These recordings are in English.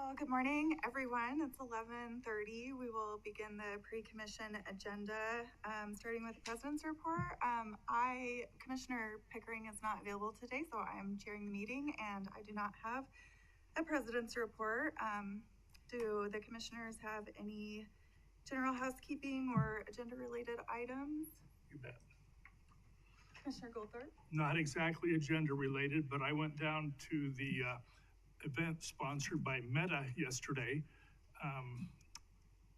Well, good morning, everyone. It's 11:30. We will begin the pre-commission agenda, starting with the president's report. Commissioner Pickering is not available today, so I'm chairing the meeting, and I do not have a president's report. Do the commissioners have any general housekeeping or agenda-related items? You bet. Commissioner Goldthorpe? Not exactly agenda related, but I went down to the event sponsored by Meta yesterday,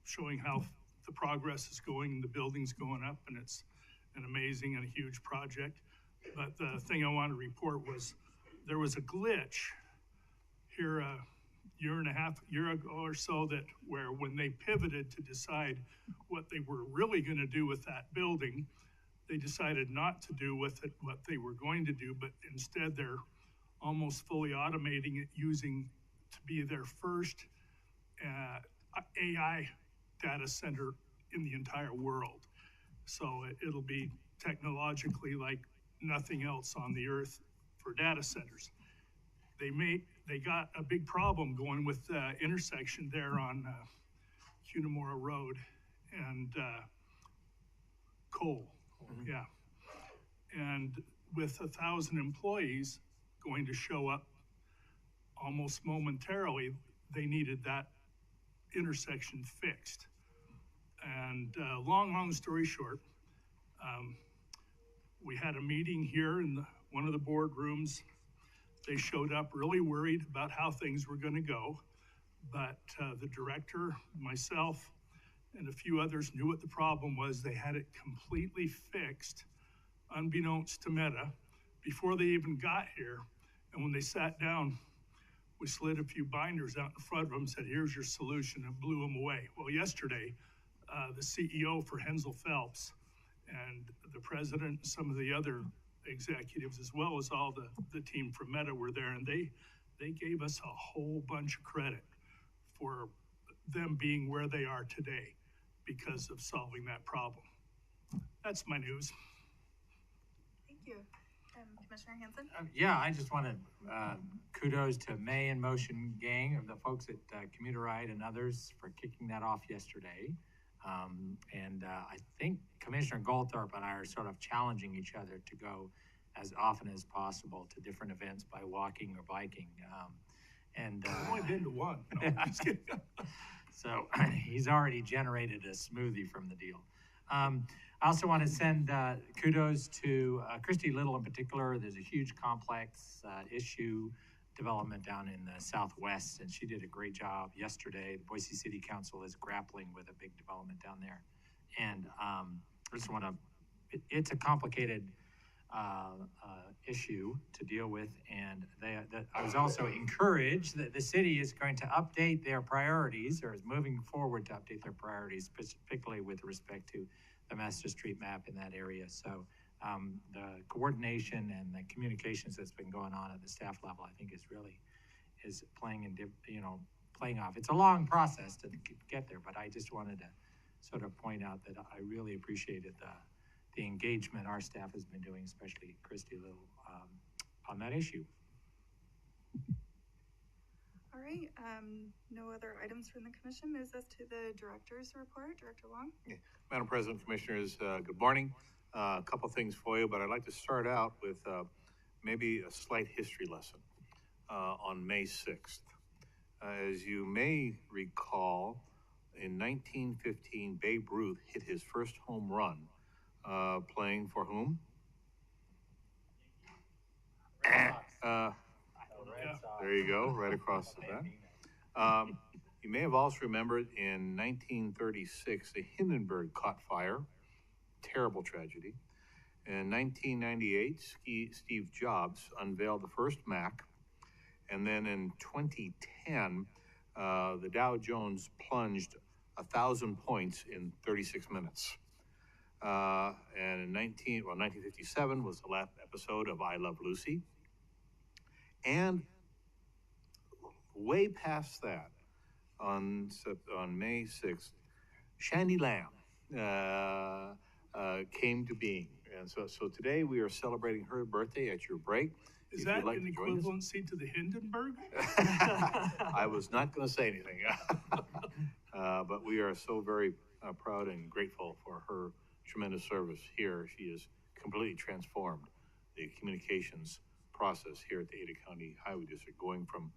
showing how the progress is going, the building's going up, and it's an amazing and a huge project. But the thing I wanted to report was there was a glitch here a year ago or so, that where when they pivoted to decide what they were really going to do with that building, they decided not to do with it what they were going to do, but instead they're almost fully automating it, using to be their first AI data center in the entire world. So it'll be technologically like nothing else on the earth for data centers. They got a big problem going with the intersection there on Cunamora Road and Cole. Mm-hmm. Yeah. And with 1,000 employees going to show up almost momentarily, they needed that intersection fixed. And long story short, we had a meeting here in one of the boardrooms. They showed up really worried about how things were going to go, but the director, myself, and a few others knew what the problem was. They had it completely fixed, unbeknownst to Meta, before they even got here. And when they sat down, we slid a few binders out in front of them, said, "Here's your solution," and blew them away. Well, yesterday, the CEO for Hensel Phelps and the president and some of the other executives, as well as all the team from Meta, were there, and they gave us a whole bunch of credit for them being where they are today because of solving that problem. That's my news. Thank you. Commissioner Hanson? Yeah, I just want to kudos to May and Motion Gang, of the folks at Commuter Ride and others, for kicking that off yesterday. I think Commissioner Goldthorpe and I are sort of challenging each other to go as often as possible to different events by walking or biking. I've only been to one. No, I'm just kidding. So he's already generated a smoothie from the deal. I also want to send kudos to Christy Little in particular. There's a huge complex issue development down in the Southwest, and she did a great job yesterday. The Boise City Council is grappling with a big development down there. And I just want to, it's a complicated issue to deal with, and I was also encouraged that the city is going to update their priorities, or is moving forward to update their priorities, particularly with respect to the master street map in that area. So the coordination and the communications that's been going on at the staff level, I think, is playing off. It's a long process to get there, but I just wanted to sort of point out that I really appreciated the engagement our staff has been doing, especially Christy Little, on that issue. All right, no other items from the commission. Moves us to the director's report. Director Wong. Yeah. Madam President, Commissioners, good morning. A couple things for you, but I'd like to start out with maybe a slight history lesson on May 6th. As you may recall, in 1915, Babe Ruth hit his first home run playing for whom? There you go, right across the bat. You may have also remembered in 1936, the Hindenburg caught fire. Terrible tragedy. In 1998, Steve Jobs unveiled the first Mac. And then in 2010, the Dow Jones plunged 1,000 points in 36 minutes. And in 1957 was the last episode of I Love Lucy. And way past that, on May 6th, Shandy Lamb came to being. And so today we are celebrating her birthday at your break. Is If that you'd like an to join us. equivalency to the Hindenburg? I was not going to say anything. But we are so very proud and grateful for her tremendous service here. She has completely transformed the communications process here at the Ada County Highway District, going from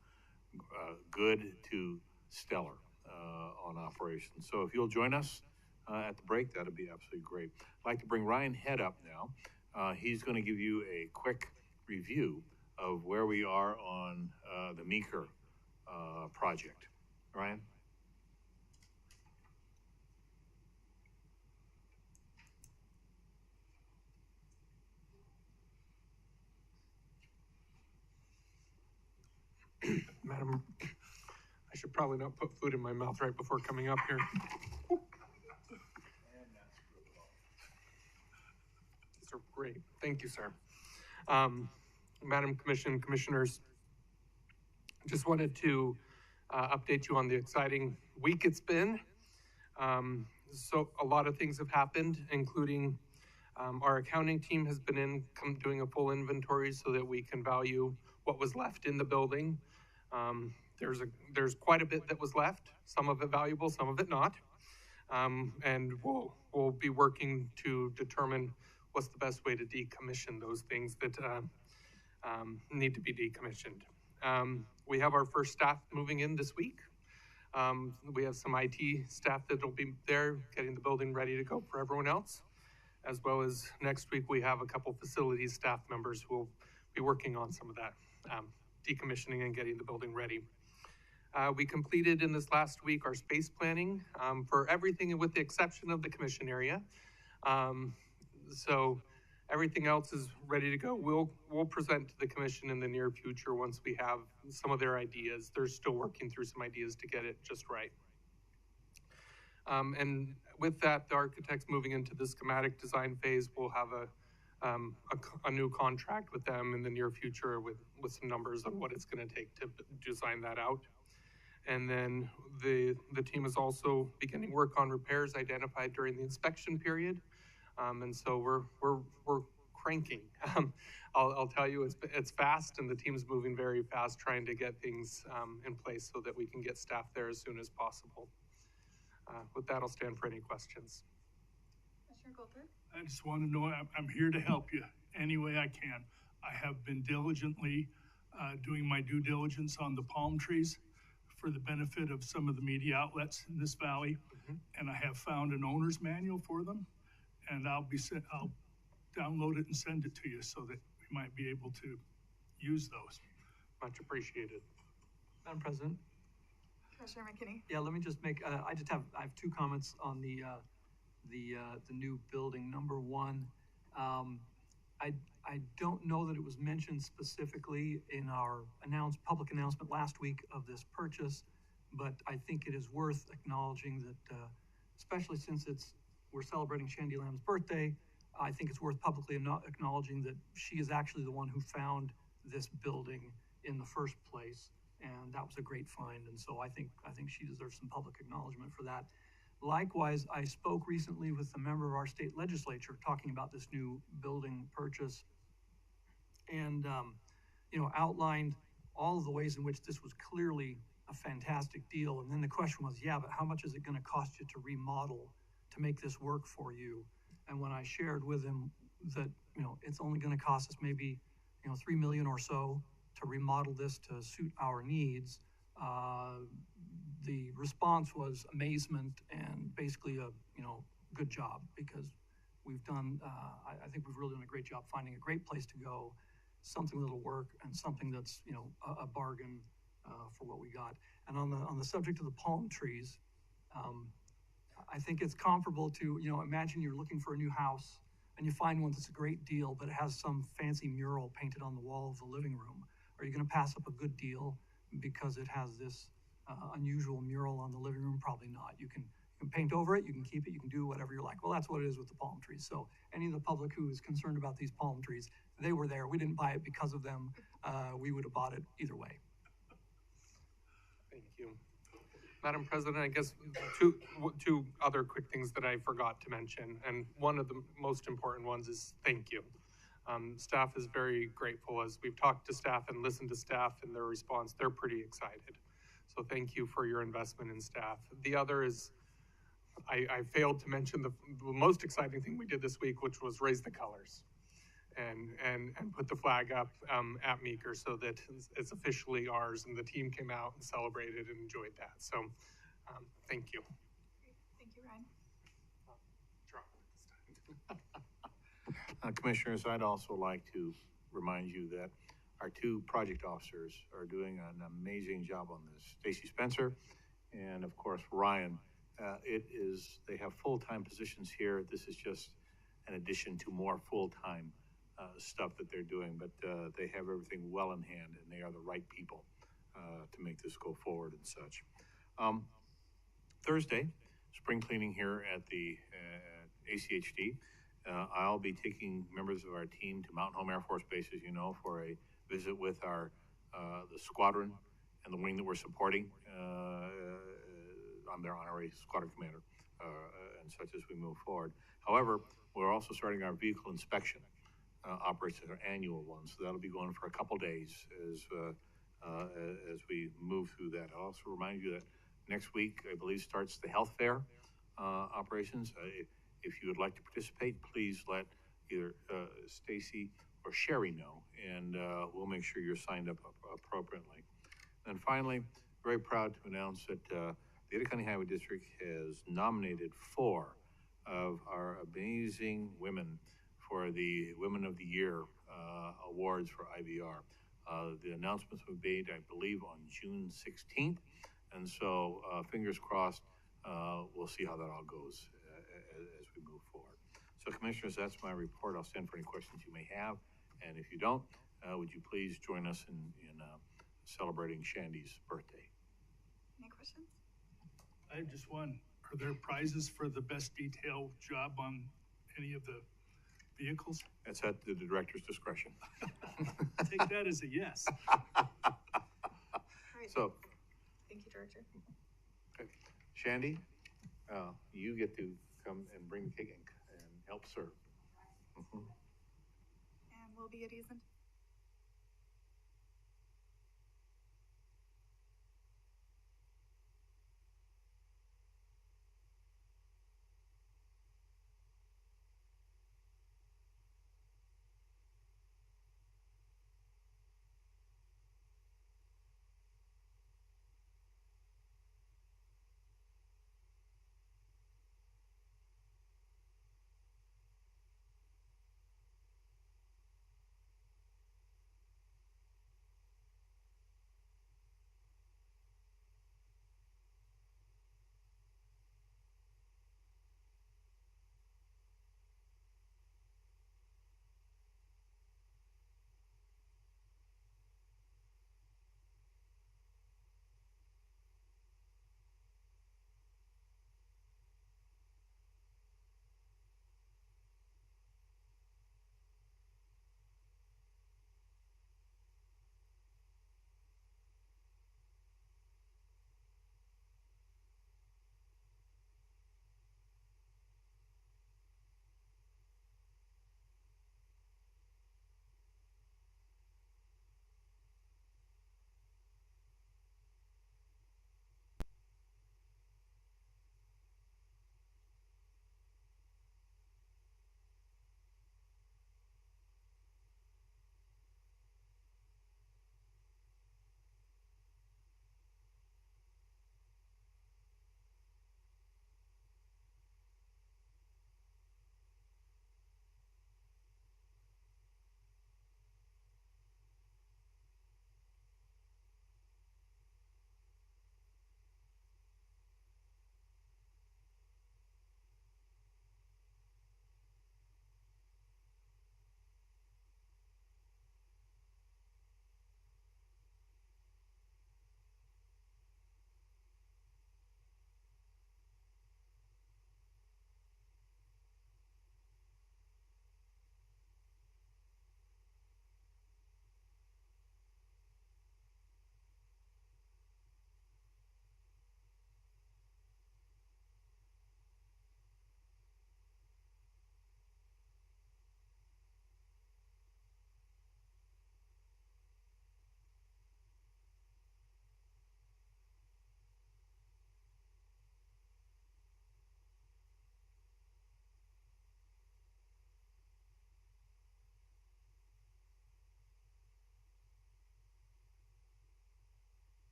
good to stellar on operations. So if you'll join us at the break, that'd be absolutely great. I'd like to bring Ryan Head up now. He's going to give you a quick review of where we are on the Meeker project. Ryan? Madam, I should probably not put food in my mouth right before coming up here. These are great. Thank you, sir. Madam Commissioners, just wanted to update you on the exciting week it's been. So a lot of things have happened, including our accounting team has been doing a full inventory so that we can value what was left in the building. There's quite a bit that was left, some of it valuable, some of it not. And we'll be working to determine what's the best way to decommission those things that need to be decommissioned. We have our first staff moving in this week. We have some IT staff that will be there getting the building ready to go for everyone else, as well as next week we have a couple facilities staff members who will be working on some of that decommissioning and getting the building ready. We completed in this last week our space planning for everything with the exception of the commission area. So everything else is ready to go. We'll present to the commission in the near future once we have some of their ideas. They're still working through some ideas to get it just right. And with that, the architects moving into the schematic design phase, we'll have a new contract with them in the near future with some numbers on what it's going to take to design that out. And then the team is also beginning work on repairs identified during the inspection period. And so we're cranking. I'll tell you, it's fast, and the team's moving very fast, trying to get things in place so that we can get staff there as soon as possible. With that, I'll stand for any questions. Commissioner Goldberg? I just want to know I'm here to help you any way I can. I have been diligently doing my due diligence on the palm trees for the benefit of some of the media outlets in this valley, and I have found an owner's manual for them, and I'll download it and send it to you so that we might be able to use those. Much appreciated. Madam President. Commissioner McKinney? Yeah, let me just make, I have two comments on the new building. Number one, I don't know that it was mentioned specifically in our public announcement last week of this purchase, but I think it is worth acknowledging that, especially since we're celebrating Shandy Lamb's birthday, I think it's worth publicly acknowledging that she is actually the one who found this building in the first place, and that was a great find. And so I think she deserves some public acknowledgement for that. Likewise, I spoke recently with a member of our state legislature talking about this new building purchase, and outlined all of the ways in which this was clearly a fantastic deal. And then the question was, yeah, but how much is it going to cost you to remodel to make this work for you? And when I shared with him that it's only going to cost us maybe $3 million or so to remodel this to suit our needs, the response was amazement and basically a good job, because we've done I think we've really done a great job finding a great place to go, something that'll work, and something that's a bargain for what we got. And on the subject of the palm trees, I think it's comparable to imagine you're looking for a new house and you find one that's a great deal, but it has some fancy mural painted on the wall of the living room. Are you going to pass up a good deal because it has this unusual mural on the living room? Probably not. You can paint over it, you can keep it, you can do whatever you like. Well, that's what it is with the palm trees. So any of the public who is concerned about these palm trees, they were there. We didn't buy it because of them. We would have bought it either way. Thank you. Madam President, I guess two other quick things that I forgot to mention, and one of the most important ones is thank you. Staff is very grateful. As we've talked to staff and listened to staff and their response, they're pretty excited. So thank you for your investment in staff. The other is, I failed to mention the most exciting thing we did this week, which was raise the colors and put the flag up at Meeker so that it's officially ours, and the team came out and celebrated and enjoyed that. So thank you. Thank you, Ryan. Commissioners, I'd also like to remind you that our two project officers are doing an amazing job on this. Stacy Spencer and of course Ryan. They have full-time positions here. This is just an addition to more full-time stuff that they're doing, but they have everything well in hand, and they are the right people to make this go forward and such. Thursday, spring cleaning here at the ACHD. I'll be taking members of our team to Mountain Home Air Force Base, as you know, for a visit with our the squadron and the wing that we're supporting. I'm their honorary squadron commander and such as we move forward. However, we're also starting our vehicle inspection operations, our annual one, so that'll be going for a couple days as we move through that. I'll also remind you that next week, I believe, starts the health fair operations. If you would like to participate, please let either Stacy or Sherry know, and we'll make sure you're signed up appropriately. And finally, very proud to announce that the Ada County Highway District has nominated 4 of our amazing women for the Women of the Year awards for IVR. The announcements were made, I believe, on June 16th, and so fingers crossed, we'll see how that all goes as we move forward. So Commissioners, that's my report. I'll stand for any questions you may have, and if you don't, would you please join us in celebrating Shandy's birthday? Any questions? I have just one. Are there prizes for the best detail job on any of the vehicles? That's at the director's discretion. Take that as a yes. All right. So, Thank you, Director. okay. Shandy, you get to come and bring the cake and help serve. Mm-hmm. And we'll be at ease until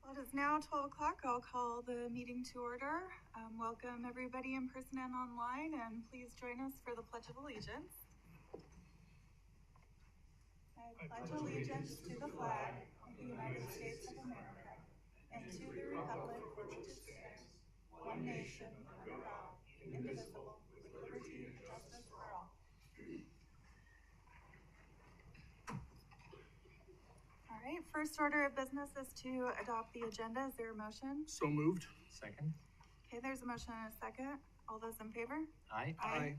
Well, it is now 12 o'clock. I'll call the meeting to order. Welcome everybody in person and online, and please join us for the Pledge of Allegiance. I pledge allegiance to the flag of the United States of America and to the republic for which it stands, one nation, under God, indivisible, with liberty and justice for all. All right, first order of business is to adopt the agenda. Is there a motion? So moved. Second? Okay, there's a motion and a second. All those in favor? Aye. Aye.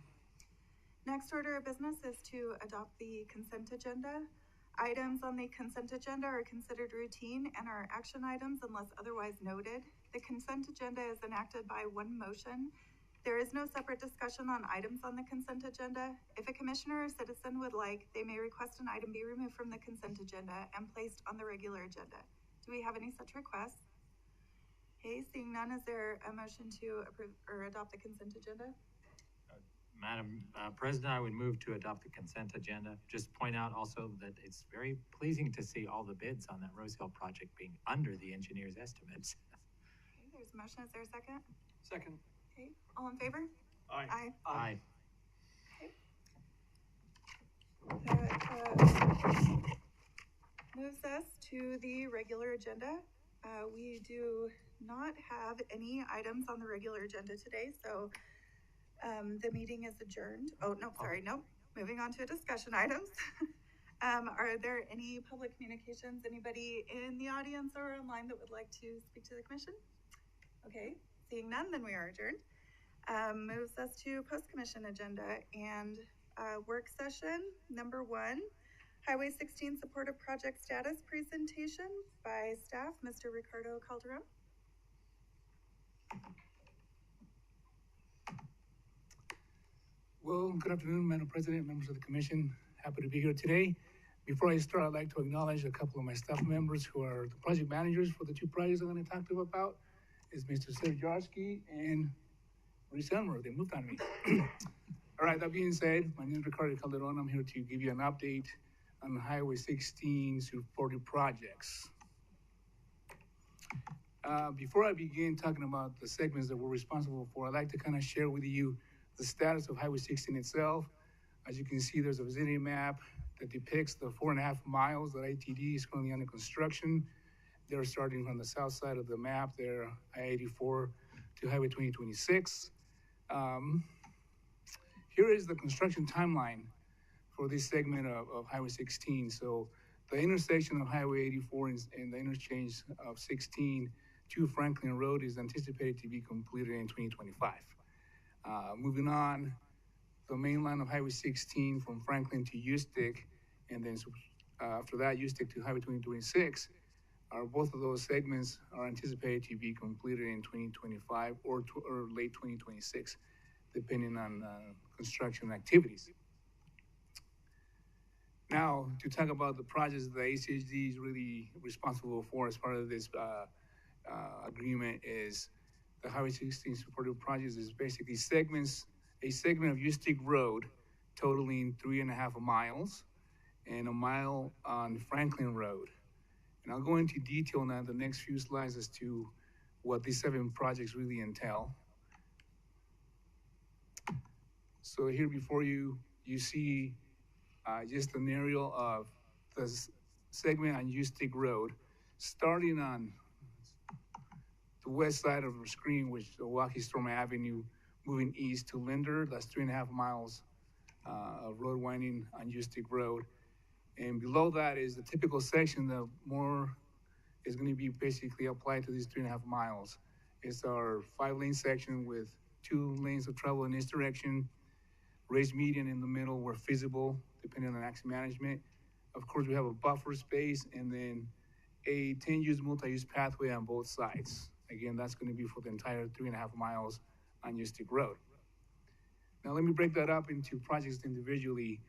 Next order of business is to adopt the consent agenda. Items on the consent agenda are considered routine and are action items unless otherwise noted. The consent agenda is enacted by one motion. There is no separate discussion on items on the consent agenda. If a commissioner or citizen would like, they may request an item be removed from the consent agenda and placed on the regular agenda. Do we have any such requests? Okay, seeing none, is there a motion to approve or adopt the consent agenda? Madam President, I would move to adopt the consent agenda. Just point out also that it's very pleasing to see all the bids on that Rose Hill project being under the engineer's estimates. Okay, there's a motion. Is there a second? Second. Okay, all in favor? Aye. Aye. Aye. That moves us to the regular agenda. We do not have any items on the regular agenda today, so the meeting is adjourned. Oh, no, sorry, nope. Moving on to discussion items. Are there any public communications? Anybody in the audience or online that would like to speak to the commission? Okay, seeing none, then we are adjourned. Moves us to post-commission agenda and work session number 1, Highway 16 supportive project status presentation by staff, Mr. Ricardo Calderon. Well, good afternoon, Madam President, members of the commission. Happy to be here today. Before I start, I'd like to acknowledge a couple of my staff members who are the project managers for the 2 projects I'm going to talk to you about. Is Mr. Serjarski and Maurice Elmer. They moved on me. All right, that being said, my name is Ricardo Calderon. I'm here to give you an update on Highway 16 supportive projects. Before I begin talking about the segments that we're responsible for, I'd like to kind of share with you the status of Highway 16 itself. As you can see, there's a vicinity map that depicts the 4.5 miles that ITD is currently under construction. They're starting from the south side of the map there, I-84 to Highway 2026. Here is the construction timeline for this segment of Highway 16. So the intersection of Highway 84 and the interchange of 16 to Franklin Road is anticipated to be completed in 2025. Moving on, the main line of Highway 16 from Franklin to Ustick, and then after that, Ustick to Highway 2026, both of those segments are anticipated to be completed in 2025 or late 2026, depending on construction activities. Now, to talk about the projects that ACHD is really responsible for as part of this agreement is the Highway 16 supportive projects is basically a segment of Ustick Road totaling 3.5 miles and a mile on Franklin Road. And I'll go into detail now in the next few slides as to what these 7 projects really entail. So here before you, you see just an aerial of the segment on Ustick Road, starting on the west side of the screen, which is Owyhee Storm Avenue, moving east to Linder. That's 3.5 miles of road winding on Ustick Road. And below that is the typical section that more is going to be basically applied to these 3.5 miles. It's our 5-lane section with 2 lanes of travel in this direction, raised median in the middle where feasible, depending on accident management. Of course, we have a buffer space and then a 10-use multi-use pathway on both sides. Again, that's going to be for the entire 3.5 miles on Ustick Road. Now, let me break that up into projects individually.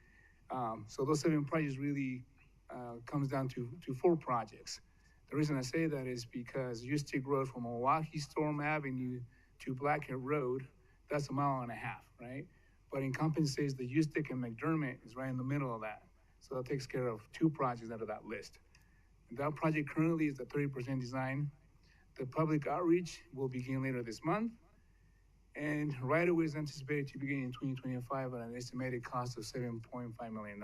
So those 7 projects really comes down to 4 projects. The reason I say that is because Ustick Road from Owyhee Storm Avenue to Blackhead Road, that's 1.5 miles, right? But encompasses the Ustick and McDermott is right in the middle of that. So that takes care of 2 projects out of that list. And that project currently is at 30% design. The public outreach will begin later this month, and right-of-way is anticipated to begin in 2025 at an estimated cost of $7.5 million,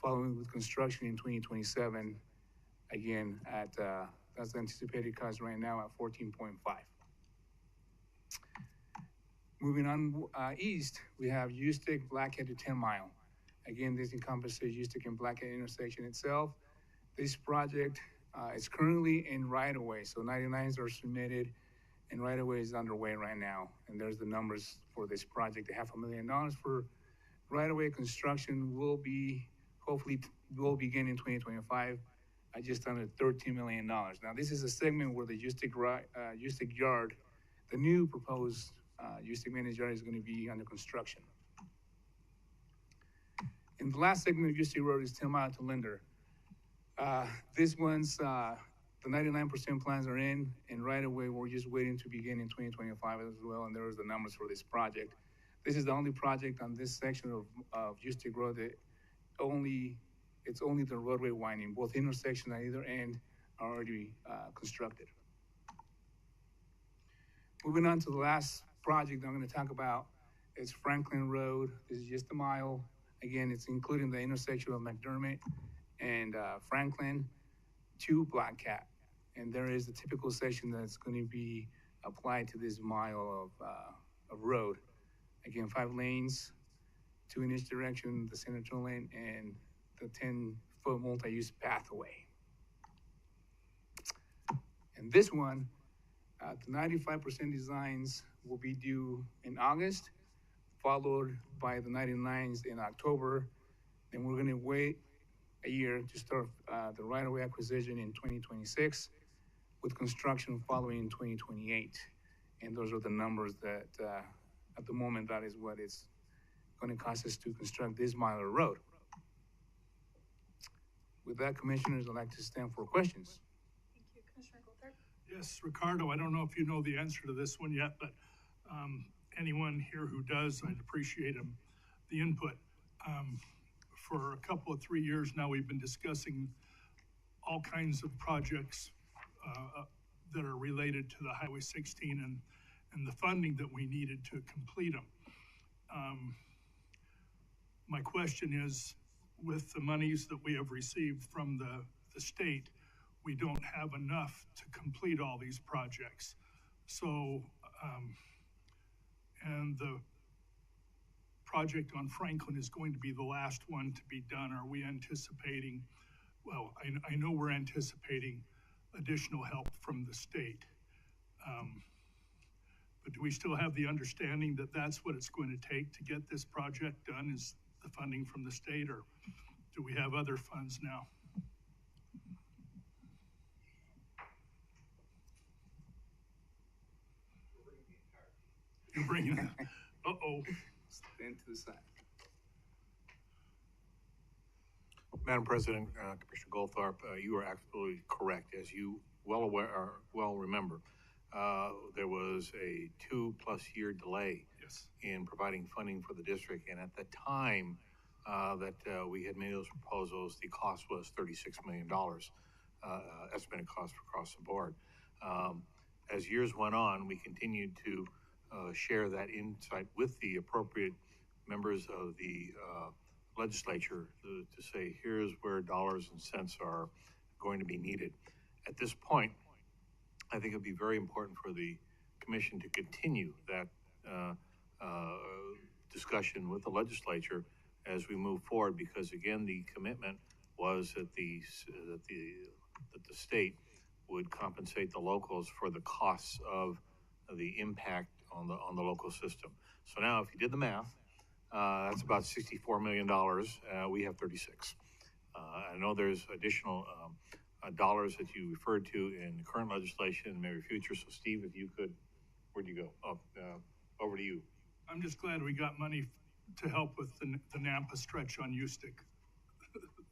following with construction in 2027, again at, that's the anticipated cost right now at 14.5. Moving on east, we have Ustick Blackhead to 10 Mile. Again, this encompasses Ustick and Blackhead intersection itself. This project is currently in right-of-way, so 99s are submitted and right-of-way is underway right now. And there's the numbers for this project. $500,000 for right-of-way construction hopefully will begin in 2025 at just under $13 million. Now, this is a segment where the Ustick Yard, the new proposed Ustick Managed Yard, is going to be under construction. And the last segment of Ustick Road is 10 Mile to Linder. This one's, the 99% plans are in, and right away, we're just waiting to begin in 2025 as well, and there's the numbers for this project. This is the only project on this section of Ustick Road that it's only the roadway winding. Both intersections at either end are already constructed. Moving on to the last project I'm going to talk about is Franklin Road. This is just a mile. Again, it's including the intersection of McDermott and Franklin to Black Cat. And there is a typical section that's going to be applied to this mile of road. Again, 5 lanes, 2 in each direction, the center turn lane, and the 10-foot multi-use pathway. And this one, the 95% designs will be due in August, followed by the 99s in October. Then we're going to wait a year to start the right-of-way acquisition in 2026, with construction following in 2028. And those are the numbers that, at the moment, that is what it's going to cost us to construct this mile of road. With that, Commissioners, I'd like to stand for questions. Thank you, Commissioner Goldthorpe. Yes, Ricardo, I don't know if you know the answer to this one yet, but anyone here who does, I'd appreciate the input. For a couple of 3 years now, we've been discussing all kinds of projects that are related to the Highway 16 and the funding that we needed to complete them. My question is, with the monies that we have received from the state, we don't have enough to complete all these projects. So, and the project on Franklin is going to be the last one to be done. Are we anticipating, well, I know we're anticipating additional help from the state. But do we still have the understanding that that's what it's going to take to get this project done, is the funding from the state, or do we have other funds now? You're bringing it. Uh-oh. Stand to the side. Madam President, Commissioner Goldthorpe, you are absolutely correct. As you well remember, there was a 2+ year delay in providing funding for the district. And at the time that we had made those proposals, the cost was $36 million, estimated cost across the board. As years went on, we continued to share that insight with the appropriate members of the legislature to say, here's where dollars and cents are going to be needed. At this point, I think it'd be very important for the commission to continue that discussion with the legislature as we move forward, because again, the commitment was that the state would compensate the locals for the costs of the impact on the local system. So now, if you did the math, that's about $64 million. We have 36. I know there's additional dollars that you referred to in the current legislation and maybe future. So Steve, if you could, where'd you go? Oh, over to you. I'm just glad we got money to help with the Nampa stretch on Ustick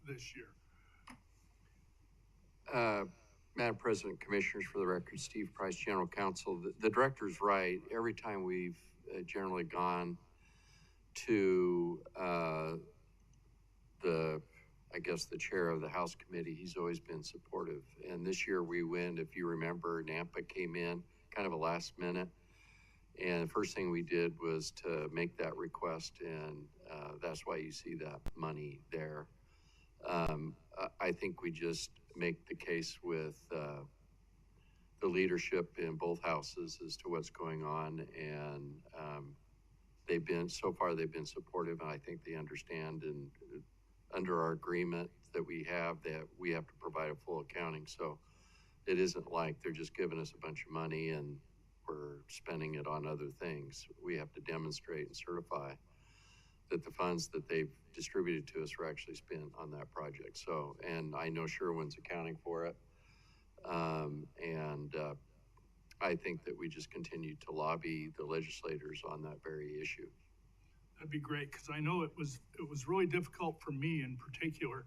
this year. Madam President, Commissioners, for the record, Steve Price, General Counsel. The director's right. Every time we've generally gone to I guess, the chair of the House Committee. He's always been supportive. And this year we went, if you remember, NAMPA came in kind of a last minute. And the first thing we did was to make that request, and that's why you see that money there. I think we just make the case with the leadership in both houses as to what's going on, and they've been supportive, and I think they understand, and under our agreement that we have to provide a full accounting. So it isn't like they're just giving us a bunch of money and we're spending it on other things. We have to demonstrate and certify that the funds that they've distributed to us are actually spent on that project. So, and I know Sherwin's accounting for it. I think that we just continue to lobby the legislators on that very issue. That'd be great, because I know it was really difficult for me in particular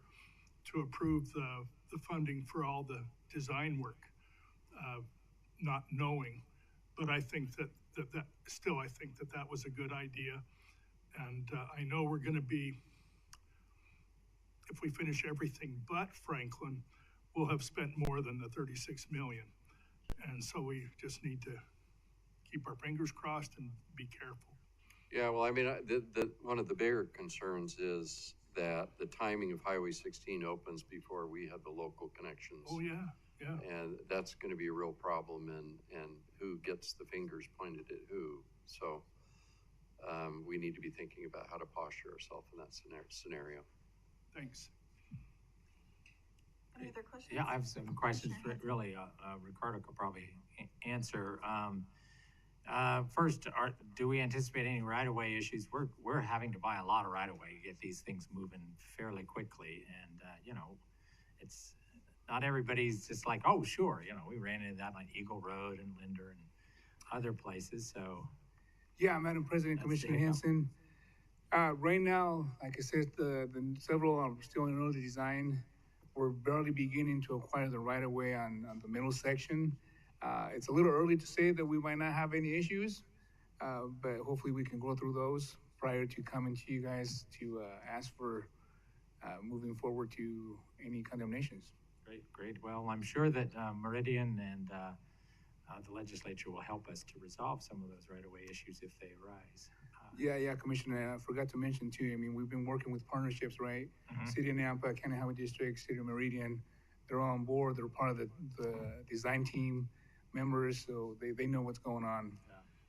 to approve the funding for all the design work, not knowing. But I think that was a good idea. And I know we're going to be, if we finish everything but Franklin, we'll have spent more than the 36 million. And so we just need to keep our fingers crossed and be careful. Yeah, well, I mean, one of the bigger concerns is that the timing of Highway 16 opens before we have the local connections. Oh, yeah, yeah. And that's going to be a real problem, and who gets the fingers pointed at who. So we need to be thinking about how to posture ourselves in that scenario. Thanks. Any other questions? Yeah, I have some questions. Really, Ricardo could probably answer. First, do we anticipate any right-of-way issues? We're having to buy a lot of right-of-way to get these things moving fairly quickly, and you know, it's not everybody's just like, oh, sure. You know, we ran into that on Eagle Road and Linder and other places. So, yeah, Madam President, Commissioner Hanson. Right now, like I said, the several are still in early design. We're barely beginning to acquire the right-of-way on the middle section. It's a little early to say that we might not have any issues, but hopefully we can go through those prior to coming to you guys to ask for moving forward to any condemnations. Great. Well, I'm sure that Meridian and the legislature will help us to resolve some of those right-of-way issues if they arise. Yeah, Commissioner, I forgot to mention too, I mean, we've been working with partnerships, right? Mm-hmm. City of Nampa, County Highway District, City of Meridian, they're all on board. They're part of the design team members, so they know what's going on,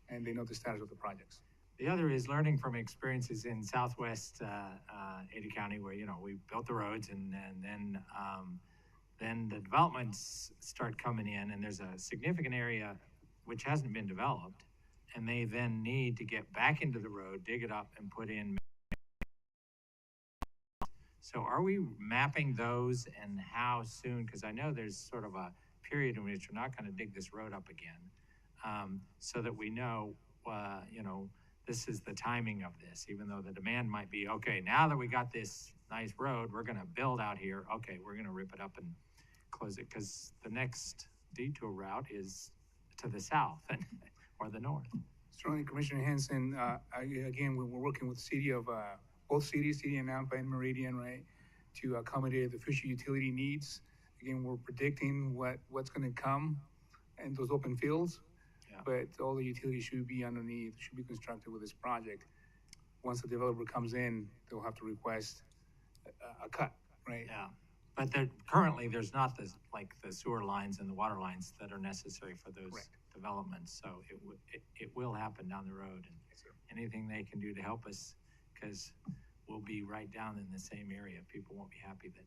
and they know the status of the projects. The other is learning from experiences in Southwest Ada County, where, you know, we built the roads, and then the developments start coming in, and there's a significant area which hasn't been developed, and they then need to get back into the road, dig it up, and put in. So are we mapping those, and how soon? Because I know there's sort of a period in which we're not going to dig this road up again, so that we know, you know, this is the timing of this, even though the demand might be, okay, now that we got this nice road, we're going to build out here. Okay, we're going to rip it up and close it, because the next detour route is to the south or the north. Certainly, Commissioner Hanson, again, we're working with the city of, both cities, City of Nampa and Meridian, right, to accommodate the future utility needs. Again, we're predicting what's going to come in those open fields, but all the utilities should be underneath, should be constructed with this project. Once the developer comes in, they'll have to request a cut, right? Yeah, but currently there's not the sewer lines and the water lines that are necessary for those developments. So it will happen down the road, and anything they can do to help us, because we'll be right down in the same area. People won't be happy that,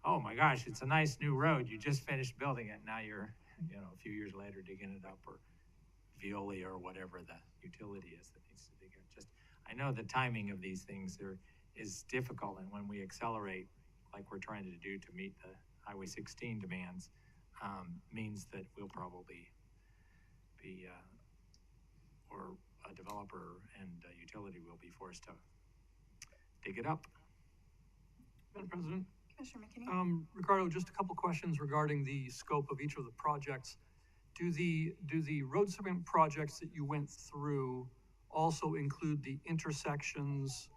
oh my gosh, it's a nice new road. You just finished building it. Now you're, you know, a few years later digging it up, or Veolia or whatever the utility is that needs to dig it. Just, I know the timing of these things is difficult, and when we accelerate, like we're trying to do to meet the Highway 16 demands, means that we'll probably be, or a developer and a utility will be forced to dig it up. Madam President. Commissioner McKinney. Ricardo, just a couple questions regarding the scope of each of the projects. Do the road segment projects that you went through also include the intersections,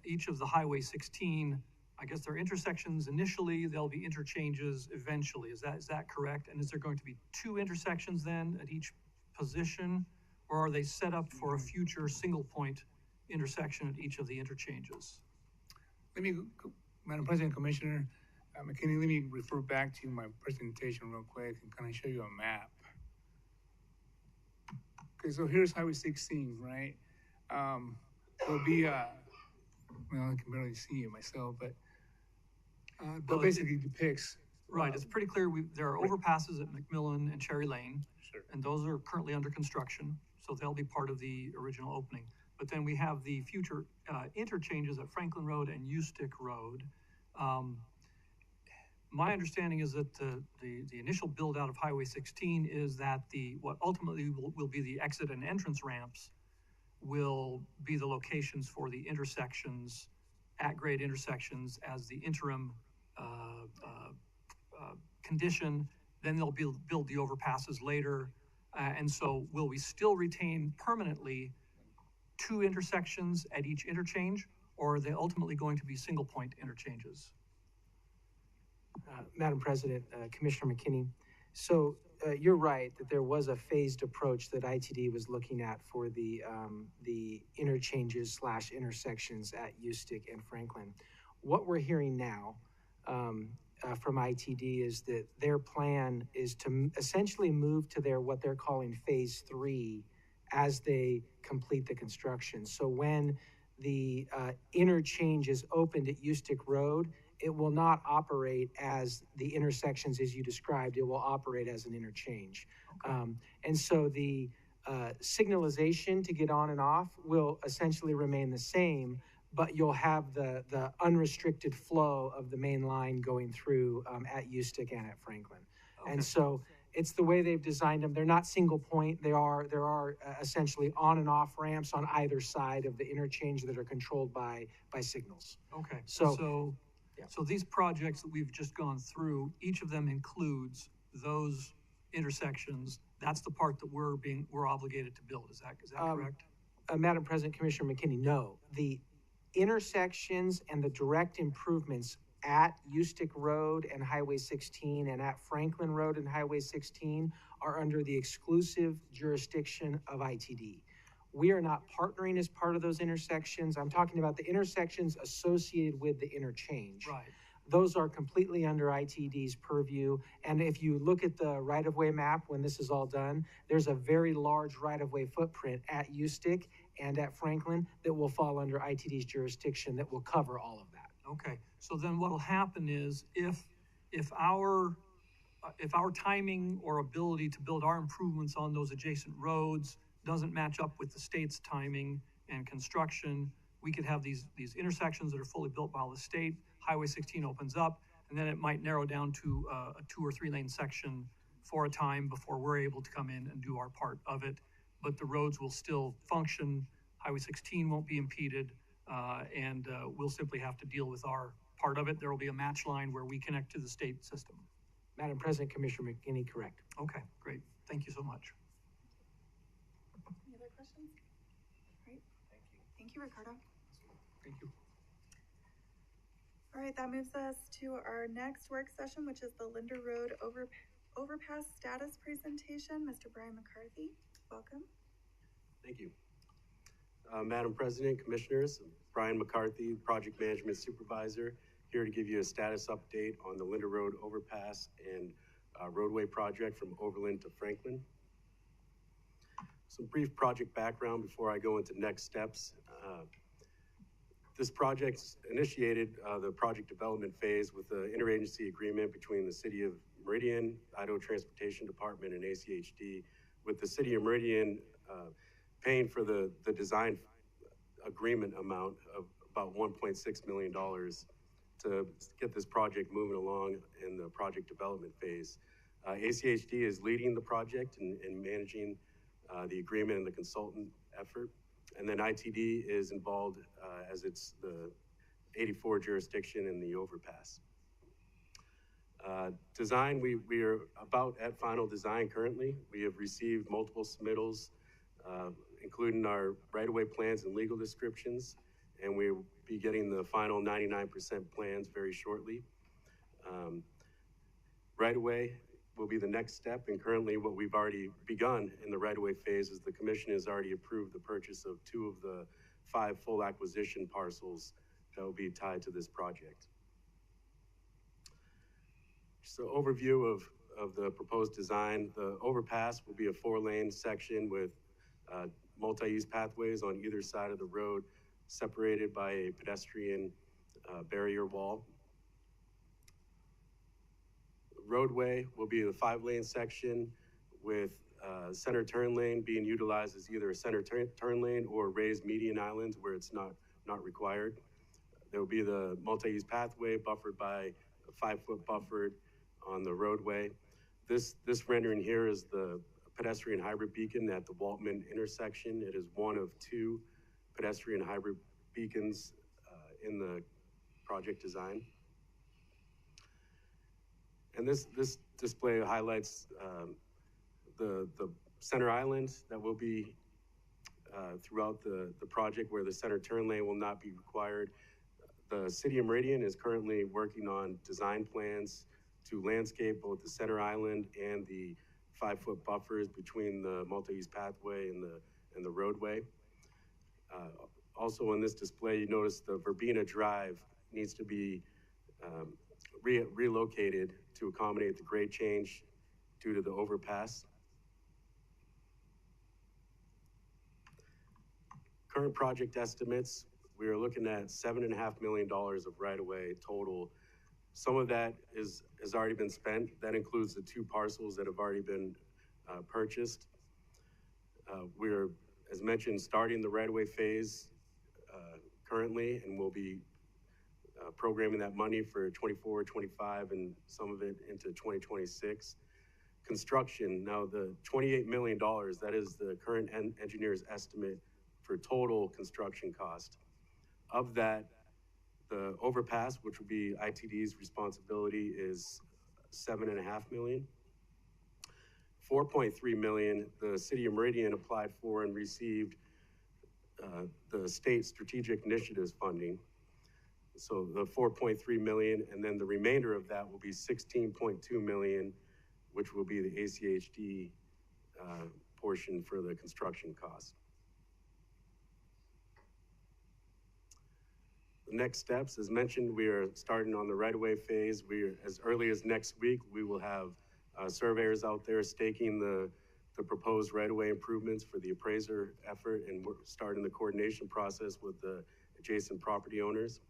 each of the Highway 16 I guess they're intersections initially, there'll be interchanges eventually. Is that correct? And is there going to be 2 intersections then at each position? Or are they set up for a future single point intersection at each of the interchanges? Madam President, Commissioner McKinney, let me refer back to my presentation real quick and kind of show you a map. Okay, so here's Highway 16, right? There'll be well, I can barely see it myself, but that basically depicts. Right, it's pretty clear. There are overpasses at McMillan and Cherry Lane. Sure. And those are currently under construction, so they'll be part of the original opening. But then we have the future interchanges at Franklin Road and Ustick Road. My understanding is that the initial build out of Highway 16 is that what ultimately will be the exit and entrance ramps will be the locations for the intersections, at-grade intersections as the interim condition. Then they'll build the overpasses later. And so will we still retain permanently 2 intersections at each interchange, or are they ultimately going to be single point interchanges? Madam President, Commissioner McKinney, so you're right that there was a phased approach that ITD was looking at for the interchanges / intersections at Ustick and Franklin. What we're hearing now from ITD is that their plan is to essentially move to what they're calling phase 3 as they complete the construction. So when the interchange is opened at Ustick Road, it will not operate as the intersections as you described. It will operate as an interchange. Okay. And so the signalization to get on and off will essentially remain the same, but you'll have the unrestricted flow of the main line going through at Ustick and at Franklin. Okay. And so it's the way they've designed them. They're not single point. There are essentially on and off ramps on either side of the interchange that are controlled by signals. Okay. So these projects that we've just gone through, each of them includes those intersections. That's the part that we're obligated to build. Is that correct? Madam President, Commissioner McKinney, no. The intersections and the direct improvements at Ustick Road and Highway 16 and at Franklin Road and Highway 16 are under the exclusive jurisdiction of ITD. We are not partnering as part of those intersections. I'm talking about the intersections associated with the interchange. Right. Those are completely under ITD's purview. And if you look at the right-of-way map when this is all done, there's a very large right-of-way footprint at Ustick and at Franklin that will fall under ITD's jurisdiction that will cover all of that. Okay. So then what will happen is if our timing or ability to build our improvements on those adjacent roads doesn't match up with the state's timing and construction, we could have these intersections that are fully built by the state. Highway 16 opens up, and then it might narrow down to a 2 or 3 lane section for a time before we're able to come in and do our part of it. But the roads will still function. Highway 16 won't be impeded, and we'll simply have to deal with our part of it. There will be a match line where we connect to the state system. Madam President, Commissioner McKinney, correct. Okay, great. Thank you so much. Any other questions? Great. Thank you, Ricardo. Thank you. All right, that moves us to our next work session, which is the Linder Road Overpass status presentation. Mr. Brian McCarthy, welcome. Thank you. Madam President, Commissioners, Brian McCarthy, Project Management Supervisor, here to give you a status update on the Linder Road Overpass and roadway project from Overland to Franklin. Some brief project background before I go into next steps. This project initiated the project development phase with the interagency agreement between the City of Meridian, Idaho Transportation Department, and ACHD, with the City of Meridian paying for the design agreement amount of about $1.6 million to get this project moving along in the project development phase. ACHD is leading the project and managing the agreement and the consultant effort. And then ITD is involved as it's the 84 jurisdiction in the overpass. Design, we are about at final design currently. We have received multiple submittals, including our right-of-way plans and legal descriptions. and we'll be getting the final 99% plans very shortly. Right-of-way will be the next step, and currently what we've already begun in the right-of-way phase is the commission has already approved the purchase of 2 of the 5 full acquisition parcels that will be tied to this project. So overview of the proposed design. The overpass will be a 4-lane section with multi-use pathways on either side of the road, separated by a pedestrian barrier wall. Roadway will be the 5-lane section with center turn lane being utilized as either a center turn lane or raised median islands where it's not required. There will be the multi-use pathway buffered by a 5-foot buffer on the roadway. This rendering here is the pedestrian hybrid beacon at the Waltman intersection. It is one of 2 pedestrian hybrid beacons in the project design. And this display highlights the center island that will be throughout the project where the center turn lane will not be required. The City of Meridian is currently working on design plans to landscape both the center island and the 5-foot buffers between the multi-use pathway and the roadway. Also in this display, you notice the Verbena Drive needs to be relocated to accommodate the grade change due to the overpass. Current project estimates, we are looking at $7.5 million of right-of-way total. Some of that has already been spent. That includes the 2 parcels that have already been purchased. We're, as mentioned, starting the right-of-way phase currently, and we'll be programming that money for 24, 25, and some of it into 2026. Construction, now the $28 million, that is the current engineer's estimate for total construction cost. Of that, the overpass, which would be ITD's responsibility, is $7.5 million. $4.3 million, the City of Meridian applied for and received the state strategic initiatives funding. So the 4.3 million, and then the remainder of that will be 16.2 million, which will be the ACHD portion for the construction cost. The next steps, as mentioned, we are starting on the right-of-way phase. As early as next week, we will have surveyors out there staking the proposed right-of-way improvements for the appraiser effort, and we're starting the coordination process with the adjacent property owners.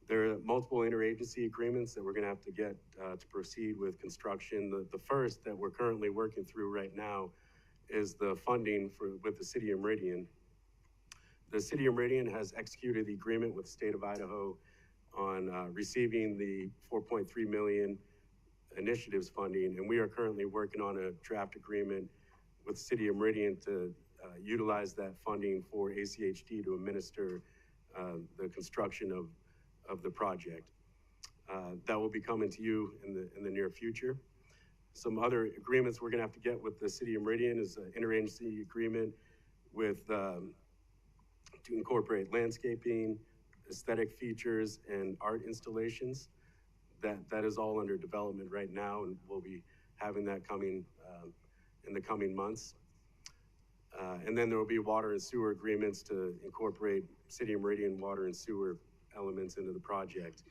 There are multiple interagency agreements that we're going to have to get to proceed with construction. The first that we're currently working through right now is the funding with the City of Meridian. The City of Meridian has executed the agreement with the state of Idaho on receiving the 4.3 million initiatives funding, and we are currently working on a draft agreement with the City of Meridian to utilize that funding for ACHD to administer the construction of the project. That will be coming to you in the near future. Some other agreements we're going to have to get with the City of Meridian is an interagency agreement with to incorporate landscaping, aesthetic features, and art installations. That is all under development right now, and we'll be having that coming in the coming months. And then there will be water and sewer agreements to incorporate City of Meridian water and sewer elements into the project.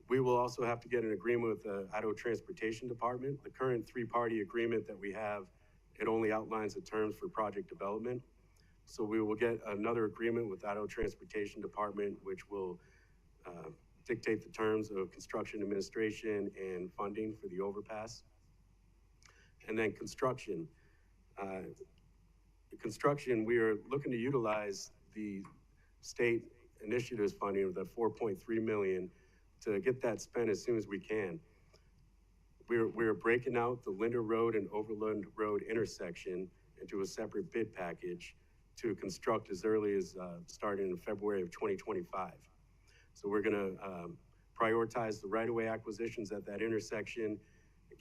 We will also have to get an agreement with the Idaho Transportation Department. The current 3-party agreement that we have, it only outlines the terms for project development. So we will get another agreement with Idaho Transportation Department, which will dictate the terms of construction administration and funding for the overpass. And then construction. Construction, we are looking to utilize the state initiatives funding of the 4.3 million to get that spent as soon as we can. We're breaking out the Linder Road and Overland Road intersection into a separate bid package to construct as early as starting in February of 2025. So we're going to prioritize the right-of-way acquisitions at that intersection,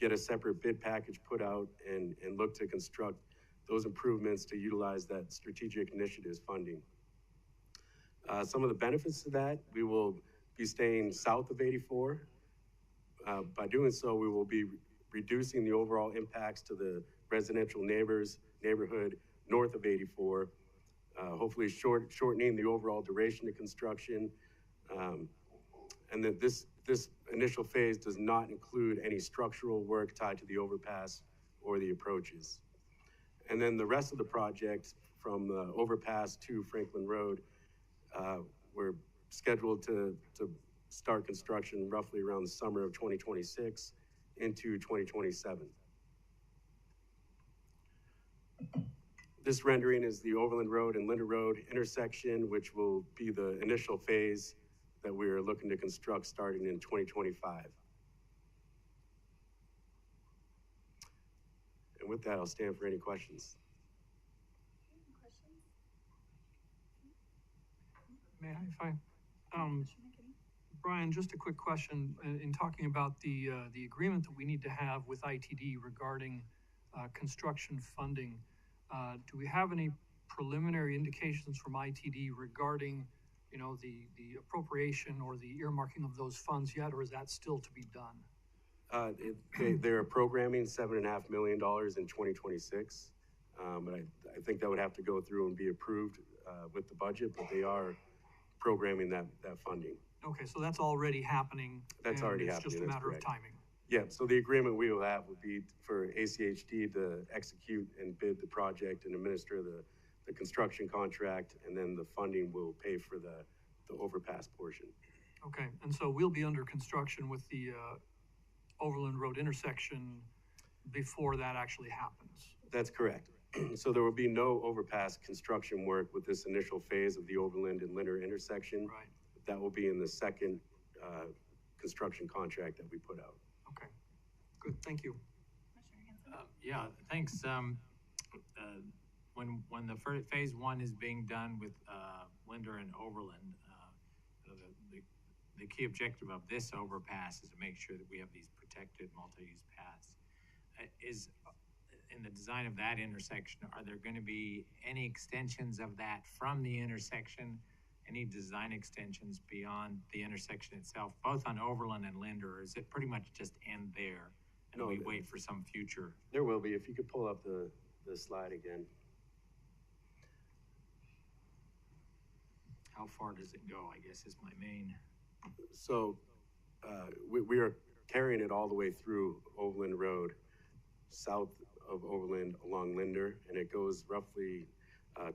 get a separate bid package put out, and look to construct those improvements to utilize that strategic initiatives funding. Some of the benefits to that, we will be staying south of 84. By doing so, we will be reducing the overall impacts to the residential neighborhood north of 84, hopefully shortening the overall duration of construction. And that this initial phase does not include any structural work tied to the overpass or the approaches. And then the rest of the project from the overpass to Franklin Road, we're scheduled to start construction roughly around the summer of 2026 into 2027. This rendering is the Overland Road and Linder Road intersection, which will be the initial phase that we are looking to construct starting in 2025. And with that, I'll stand for any questions. May I, if I, Brian, just a quick question. In talking about the agreement that we need to have with ITD regarding construction funding, do we have any preliminary indications from ITD regarding, you know, the appropriation or the earmarking of those funds yet, or is that still to be done? They're programming $7.5 million in 2026, but I think that would have to go through and be approved with the budget, but they are programming that funding. Okay, so that's already happening. That's already happening. It's just a matter of timing. Yeah, so the agreement we will have would be for ACHD to execute and bid the project and administer the construction contract, and then the funding will pay for the overpass portion. Okay, and so we'll be under construction with the Overland Road intersection before that actually happens. That's correct. So there will be no overpass construction work with this initial phase of the Overland and Linder intersection. Right. That will be in the second construction contract that we put out. Okay, good, thank you. Yeah, thanks. When the phase one is being done with Linder and Overland, the key objective of this overpass is to make sure that we have these protected multi-use paths. In the design of that intersection, are there going to be any extensions of that from the intersection? Any design extensions beyond the intersection itself, both on Overland and Linder, or is it pretty much just end there and we wait for some future? There will be. If you could pull up the slide again. How far does it go, I guess, is my main. So we are carrying it all the way through Overland Road, south of Overland along Linder, and it goes roughly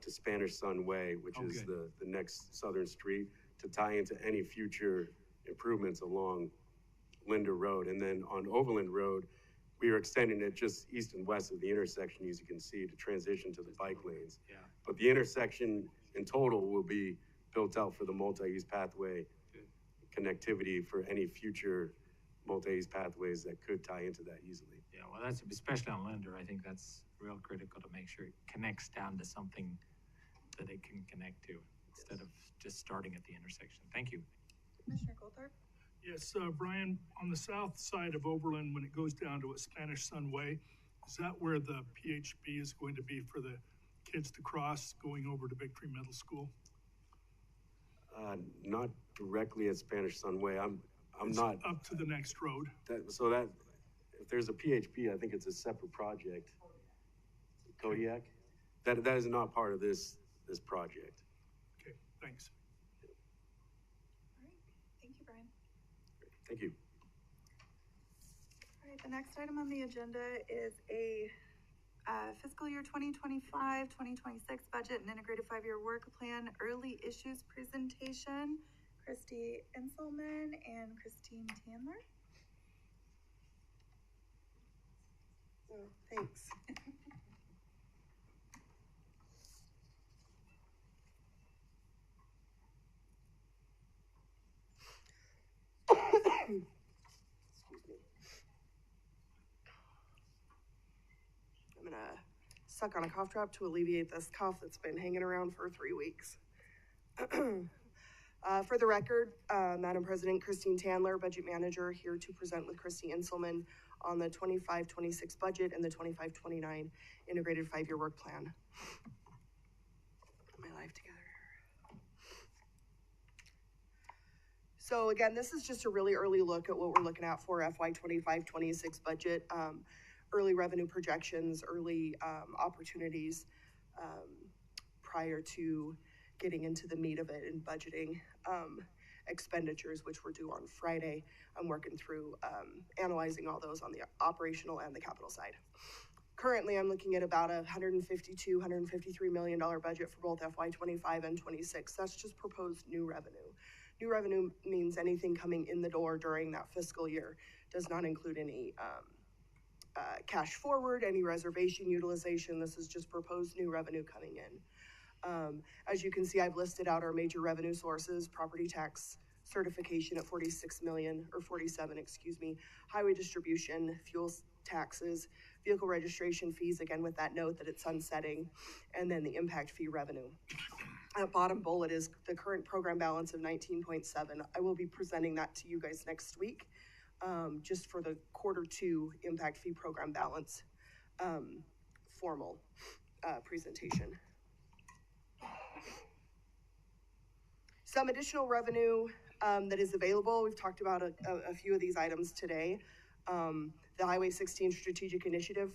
to Spanish Sun Way, which is the next southern street, to tie into any future improvements along Linder Road. And then on Overland Road, we are extending it just east and west of the intersection, as you can see, to transition to the bike lanes. Yeah. But the intersection in total will be built out for the multi-use pathway connectivity for any future multi-use pathways that could tie into that easily. Yeah, well, that's especially on Linder. I think that's real critical to make sure it connects down to something that it can connect to instead of just starting at the intersection. Thank you. Commissioner Goldthorpe? Yes, Brian, on the south side of Overland, when it goes down to a Spanish Sun Way, is that where the PHB is going to be for the kids to cross going over to Victory Middle School? Not directly at Spanish Sun Way. It's not up to the next road. That if there's a PHP, I think it's a separate project. Kodiak, that is not part of this project. Okay, thanks. All right, thank you, Brian. Thank you. All right, the next item on the agenda is a fiscal year 2025-2026 budget and integrated 5-year work plan early issues presentation. Christy Inselman and Christine Tandler. Oh, thanks. Excuse me. I'm gonna suck on a cough drop to alleviate this cough that's been hanging around for 3 weeks. For the record, Madam President, Christine Tandler, Budget Manager, here to present with Christy Inselman on the 25-26 budget and the 25-29 integrated 5-year work plan. Put my life together. So again, this is just a really early look at what we're looking at for FY 25-26 budget, early revenue projections, early opportunities prior to getting into the meat of it and budgeting expenditures, which were due on Friday. I'm working through analyzing all those on the operational and the capital side. Currently, I'm looking at about a $152, $153 million budget for both FY 25 and 26. That's just proposed new revenue. New revenue means anything coming in the door during that fiscal year. Does not include any cash forward, any reservation utilization. This is just proposed new revenue coming in. As you can see, I've listed out our major revenue sources: property tax certification at 46 million, or 47, excuse me, highway distribution, fuel taxes, vehicle registration fees, again with that note that it's sunsetting, and then the impact fee revenue. That bottom bullet is the current program balance of 19.7. I will be presenting that to you guys next week, just for the Q2 impact fee program balance formal presentation. Some additional revenue that is available. We've talked about a few of these items today. The Highway 16 Strategic Initiative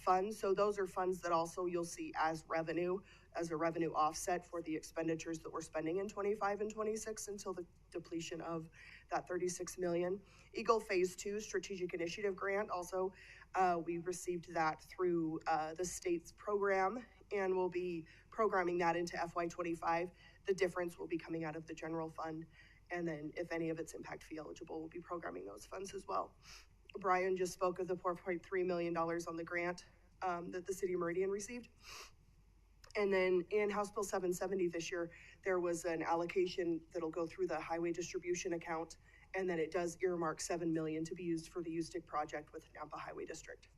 funds. So those are funds that also you'll see as revenue, as a revenue offset for the expenditures that we're spending in 25 and 26 until the depletion of that 36 million. Eagle Phase 2 Strategic Initiative Grant, also we received that through the state's program, and we'll be programming that into FY 25. The difference will be coming out of the general fund, and then if any of it's impact fee eligible, we'll be programming those funds as well. Brian just spoke of the $4.3 million on the grant that the City of Meridian received. And then in House Bill 770 this year, there was an allocation that'll go through the highway distribution account, and then it does earmark $7 million to be used for the USTIC project with Nampa Highway District.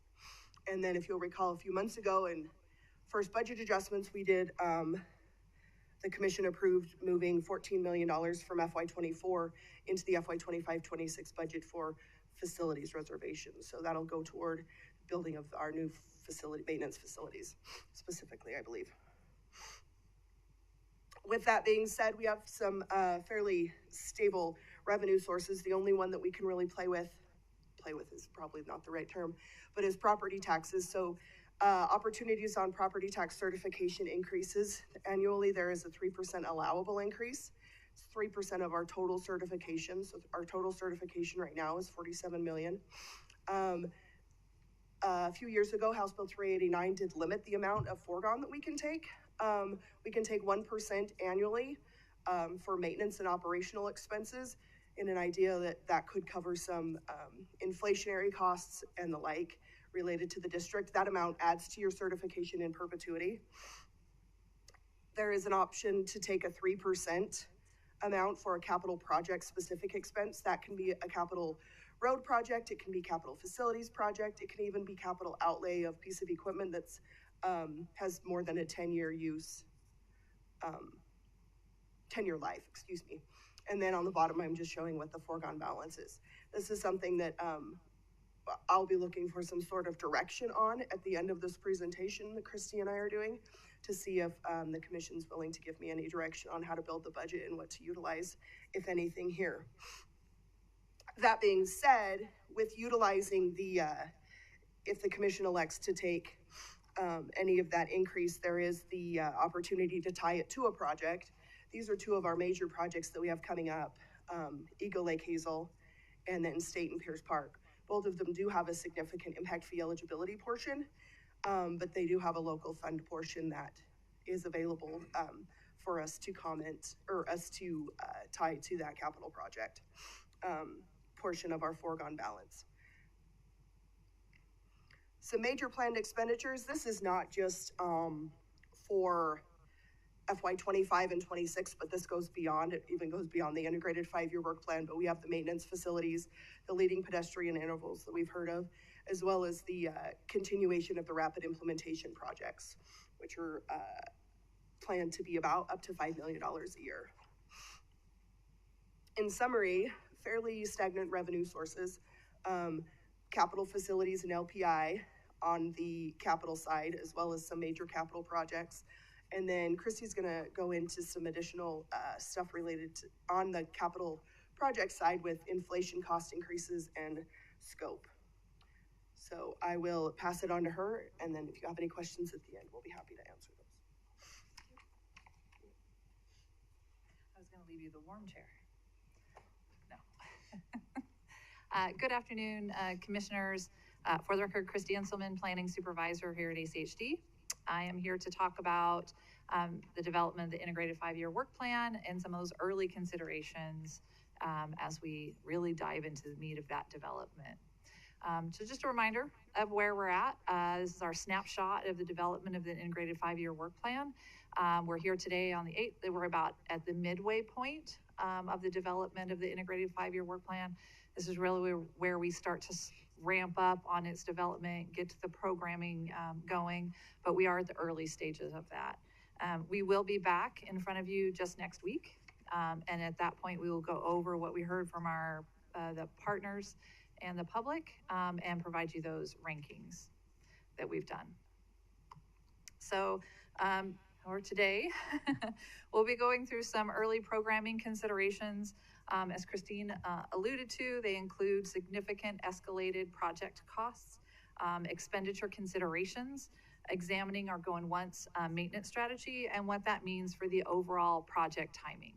And then if you'll recall, a few months ago in first budget adjustments we did, the commission approved moving $14 million from FY24 into the FY25-26 budget for facilities reservations. So that'll go toward building of our new facility, maintenance facilities, specifically, I believe. With that being said, we have some fairly stable revenue sources. The only one that we can really play with is probably not the right term, but is property taxes. So opportunities on property tax certification increases. Annually, there is a 3% allowable increase. It's 3% of our total certification. So our total certification right now is 47 million. A few years ago, House Bill 389 did limit the amount of foregone that we can take. We can take 1% annually for maintenance and operational expenses, in an idea that that could cover some inflationary costs and the like related to the district. That amount adds to your certification in perpetuity. There is an option to take a 3% amount for a capital project specific expense. That can be a capital road project, it can be capital facilities project, it can even be capital outlay of piece of equipment that's has more than a 10-year use, 10-year life, excuse me. And then on the bottom, I'm just showing what the foregone balance is. This is something that I'll be looking for some sort of direction on at the end of this presentation that Christy and I are doing, to see if the commission's willing to give me any direction on how to build the budget and what to utilize, if anything, here. That being said, with utilizing the, if the commission elects to take any of that increase, there is the opportunity to tie it to a project. These are two of our major projects that we have coming up, Eagle Lake Hazel and then State and Pierce Park. Both of them do have a significant impact fee eligibility portion, but they do have a local fund portion that is available for us to comment, or us to tie to that capital project portion of our foregone balance. Some major planned expenditures. This is not just for FY 25 and 26, but this goes beyond, it even goes beyond the integrated 5-year work plan, but we have the maintenance facilities, the leading pedestrian intervals that we've heard of, as well as the continuation of the rapid implementation projects, which are planned to be about up to $5 million a year. In summary, fairly stagnant revenue sources, capital facilities and LPI on the capital side, as well as some major capital projects, And then Christy's gonna go into some additional stuff related to, on the capital project side with inflation cost increases and scope. So I will pass it on to her, and then if you have any questions at the end, we'll be happy to answer those. I was gonna leave you the warm chair. No. Good afternoon, commissioners. For the record, Christy Inselman, Planning Supervisor here at ACHD. I am here to talk about the development of the Integrated 5-Year Work Plan and some of those early considerations as we really dive into the meat of that development. So just a reminder of where we're at. This is our snapshot of the development of the Integrated 5-Year Work Plan. We're here today on the 8th. We're about at the midway point of the development of the Integrated 5-Year Work Plan. This is really where we start to ramp up on its development, get to the programming going, but we are at the early stages of that. We will be back in front of you just next week, and at that point we will go over what we heard from our the partners and the public, and provide you those rankings that we've done. So, or today, we'll be going through some early programming considerations. As Christine alluded to, they include significant escalated project costs, expenditure considerations, examining our going once maintenance strategy, and what that means for the overall project timing.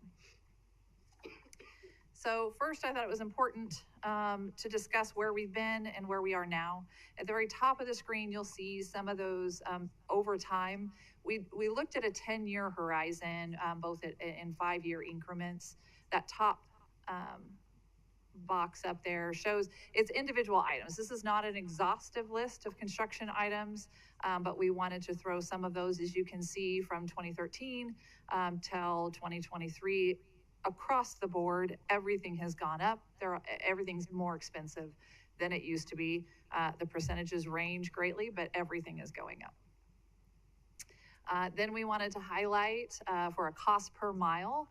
So first, I thought it was important to discuss where we've been and where we are now. At the very top of the screen, you'll see some of those over time. We looked at a 10-year horizon, both in 5-year increments. That top box up there shows it's individual items. This is not an exhaustive list of construction items, but we wanted to throw some of those, as you can see, from 2013 till 2023. Across the board, everything has gone up. Everything's more expensive than it used to be. The percentages range greatly, but everything is going up. Then we wanted to highlight for a cost per mile.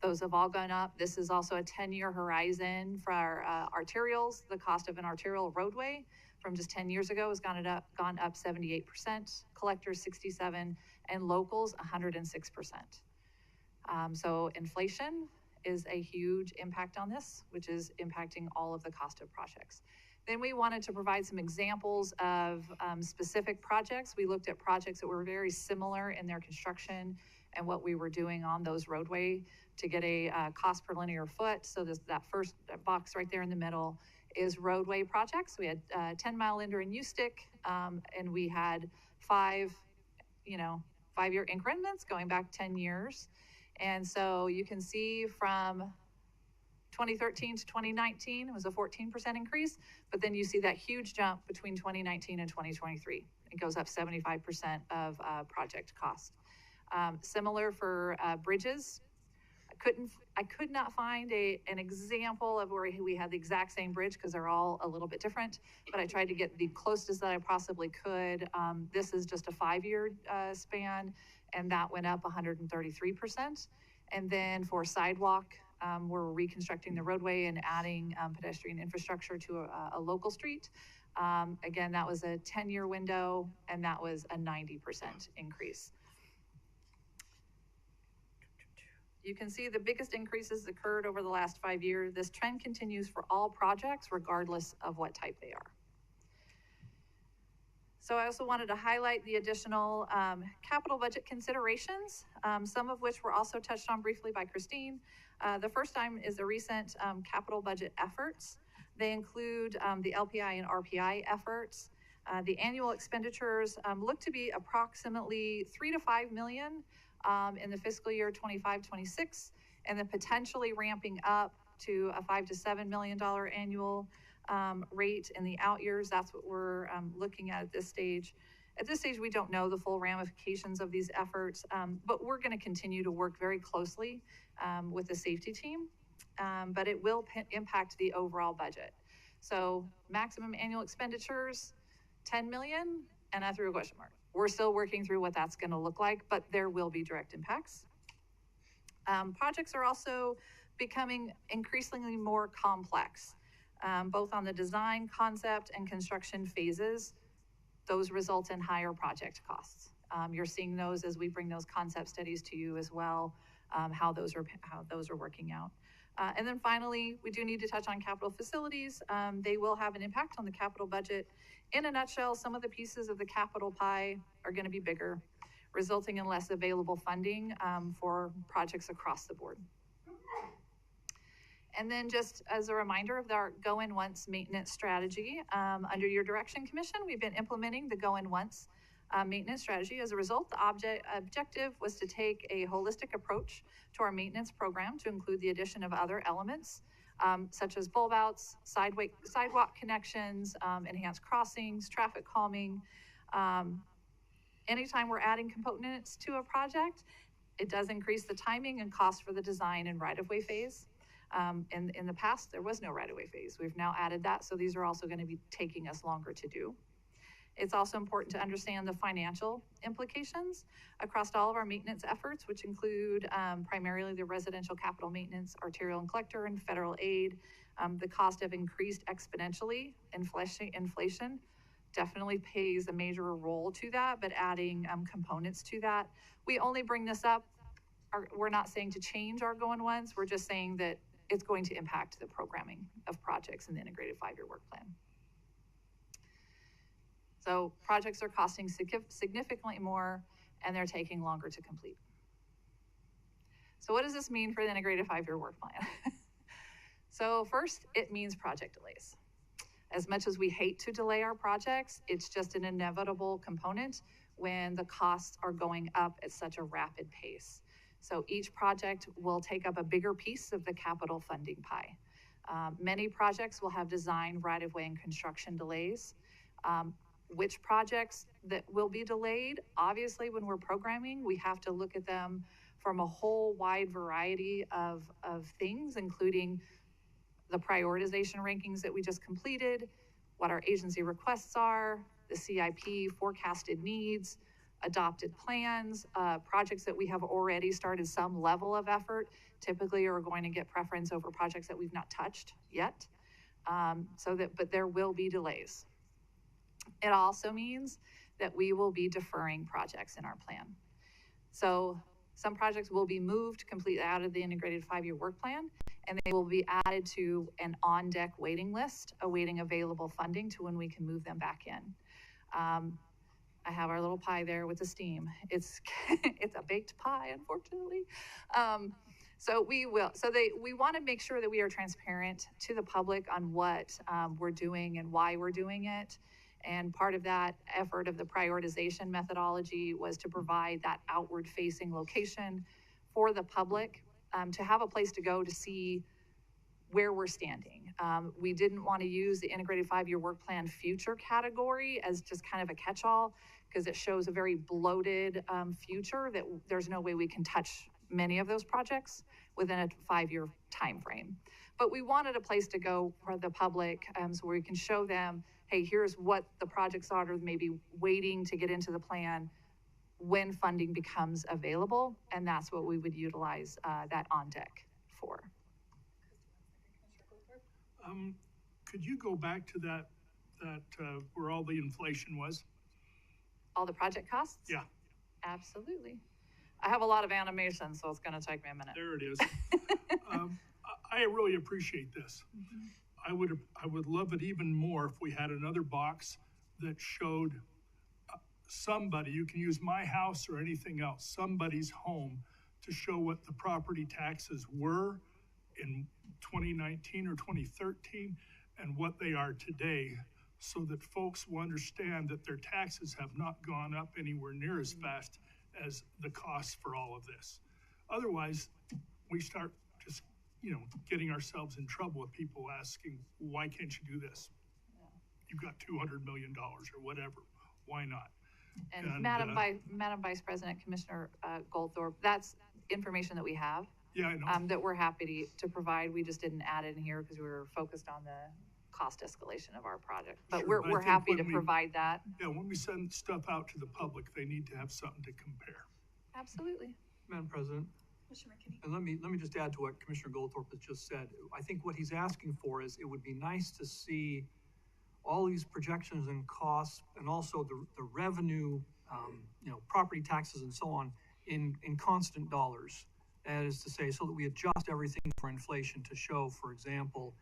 Those have all gone up. This is also a 10-year horizon for our arterials. The cost of an arterial roadway from just 10 years ago has gone up 78%, collectors 67%, and locals 106%. So inflation is a huge impact on this, which is impacting all of the cost of projects. Then we wanted to provide some examples of specific projects. We looked at projects that were very similar in their construction and what we were doing on those roadway to get a cost per linear foot. So that first box right there in the middle is roadway projects. We had 10-mile Linder and Ustick, and we had 5-year increments going back 10 years. And so you can see from 2013 to 2019, it was a 14% increase, but then you see that huge jump between 2019 and 2023. It goes up 75% of project cost. Similar for bridges. I could not find an example of where we had the exact same bridge because they're all a little bit different, but I tried to get the closest that I possibly could. This is just a 5-year span, and that went up 133%. And then for sidewalk, we're reconstructing the roadway and adding pedestrian infrastructure to a local street. Again, that was a 10-year window, and that was a 90% increase. You can see the biggest increases occurred over the last 5 years. This trend continues for all projects, regardless of what type they are. So I also wanted to highlight the additional capital budget considerations, some of which were also touched on briefly by Christine. The first time is the recent capital budget efforts. They include the LPI and RPI efforts. The annual expenditures look to be approximately $3 to $5 million in the fiscal year 25-26, and then potentially ramping up to a $5 to $7 million annual rate in the out years. That's what we're looking at this stage. At this stage, we don't know the full ramifications of these efforts, but we're going to continue to work very closely with the safety team, but it will impact the overall budget. So maximum annual expenditures, 10 million, and I threw a question mark. We're still working through what that's going to look like, but there will be direct impacts. Projects are also becoming increasingly more complex, both on the design, concept, and construction phases. Those result in higher project costs You're seeing those as we bring those concept studies to you as well, how those are working out. And then finally, we do need to touch on capital facilities. They will have an impact on the capital budget. In a nutshell, some of the pieces of the capital pie are going to be bigger, resulting in less available funding for projects across the board. And then just as a reminder of our go-in once maintenance strategy, under your direction, Commission, we've been implementing the go-in once maintenance strategy. As a result, the objective was to take a holistic approach to our maintenance program to include the addition of other elements, such as bulb outs, sidewalk connections, enhanced crossings, traffic calming. Anytime we're adding components to a project, it does increase the timing and cost for the design and right-of-way phase. In the past, there was no right-of-way phase. We've now added that, so these are also going to be taking us longer to do. It's also important to understand the financial implications across all of our maintenance efforts, which include primarily the residential capital maintenance, arterial and collector, and federal aid. The cost have increased exponentially. Inflation definitely plays a major role to that, but adding components to that. We only bring this up, we're not saying to change our going ones, we're just saying that it's going to impact the programming of projects in the integrated 5-year work plan. So projects are costing significantly more and they're taking longer to complete. So what does this mean for the integrated 5-year work plan? So first, it means project delays. As much as we hate to delay our projects, it's just an inevitable component when the costs are going up at such a rapid pace. So each project will take up a bigger piece of the capital funding pie. Many projects will have design, right-of-way, and construction delays. Which projects that will be delayed? Obviously, when we're programming, we have to look at them from a whole wide variety of things, including the prioritization rankings that we just completed, what our agency requests are, the CIP forecasted needs, adopted plans, projects that we have already started some level of effort, typically are going to get preference over projects that we've not touched yet. But there will be delays. It also means that we will be deferring projects in our plan. So some projects will be moved completely out of the integrated 5-year work plan, and they will be added to an on-deck waiting list, awaiting available funding to when we can move them back in. I have our little pie there with the steam. It's a baked pie, unfortunately. So we want to make sure that we are transparent to the public on what we're doing and why we're doing it. And part of that effort of the prioritization methodology was to provide that outward-facing location for the public to have a place to go to see where we're standing. We didn't want to use the integrated 5-year work plan future category as just kind of a catch-all because it shows a very bloated future that there's no way we can touch many of those projects within a 5-year time frame. But we wanted a place to go for the public so where we can show them, hey, here's what the projects are maybe waiting to get into the plan when funding becomes available, and that's what we would utilize that on deck for. Could you go back to that where all the inflation was? All the project costs? Yeah. Absolutely. I have a lot of animation, so it's going to take me a minute. There it is. I really appreciate this. I would love it even more if we had another box that showed somebody, you can use my house or anything else, somebody's home to show what the property taxes were in 2019 or 2013 and what they are today, so that folks will understand that their taxes have not gone up anywhere near as fast as the costs for all of this. Otherwise, we start just, getting ourselves in trouble with people asking, why can't you do this? You've got $200 million or whatever. Why not? And Madam Vice President, Commissioner Goldthorpe, that's information that we have. Yeah, I know. That we're happy to provide. We just didn't add it in here because we were focused on the cost escalation of our project. But Sure, we're happy to provide that. Yeah, when we send stuff out to the public, they need to have something to compare. Absolutely. Madam President, and let me just add to what Commissioner Goldthorpe has just said. I think what he's asking for is it would be nice to see all these projections and costs and also the revenue property taxes and so on in constant dollars. That is to say, so that we adjust everything for inflation to show, for example,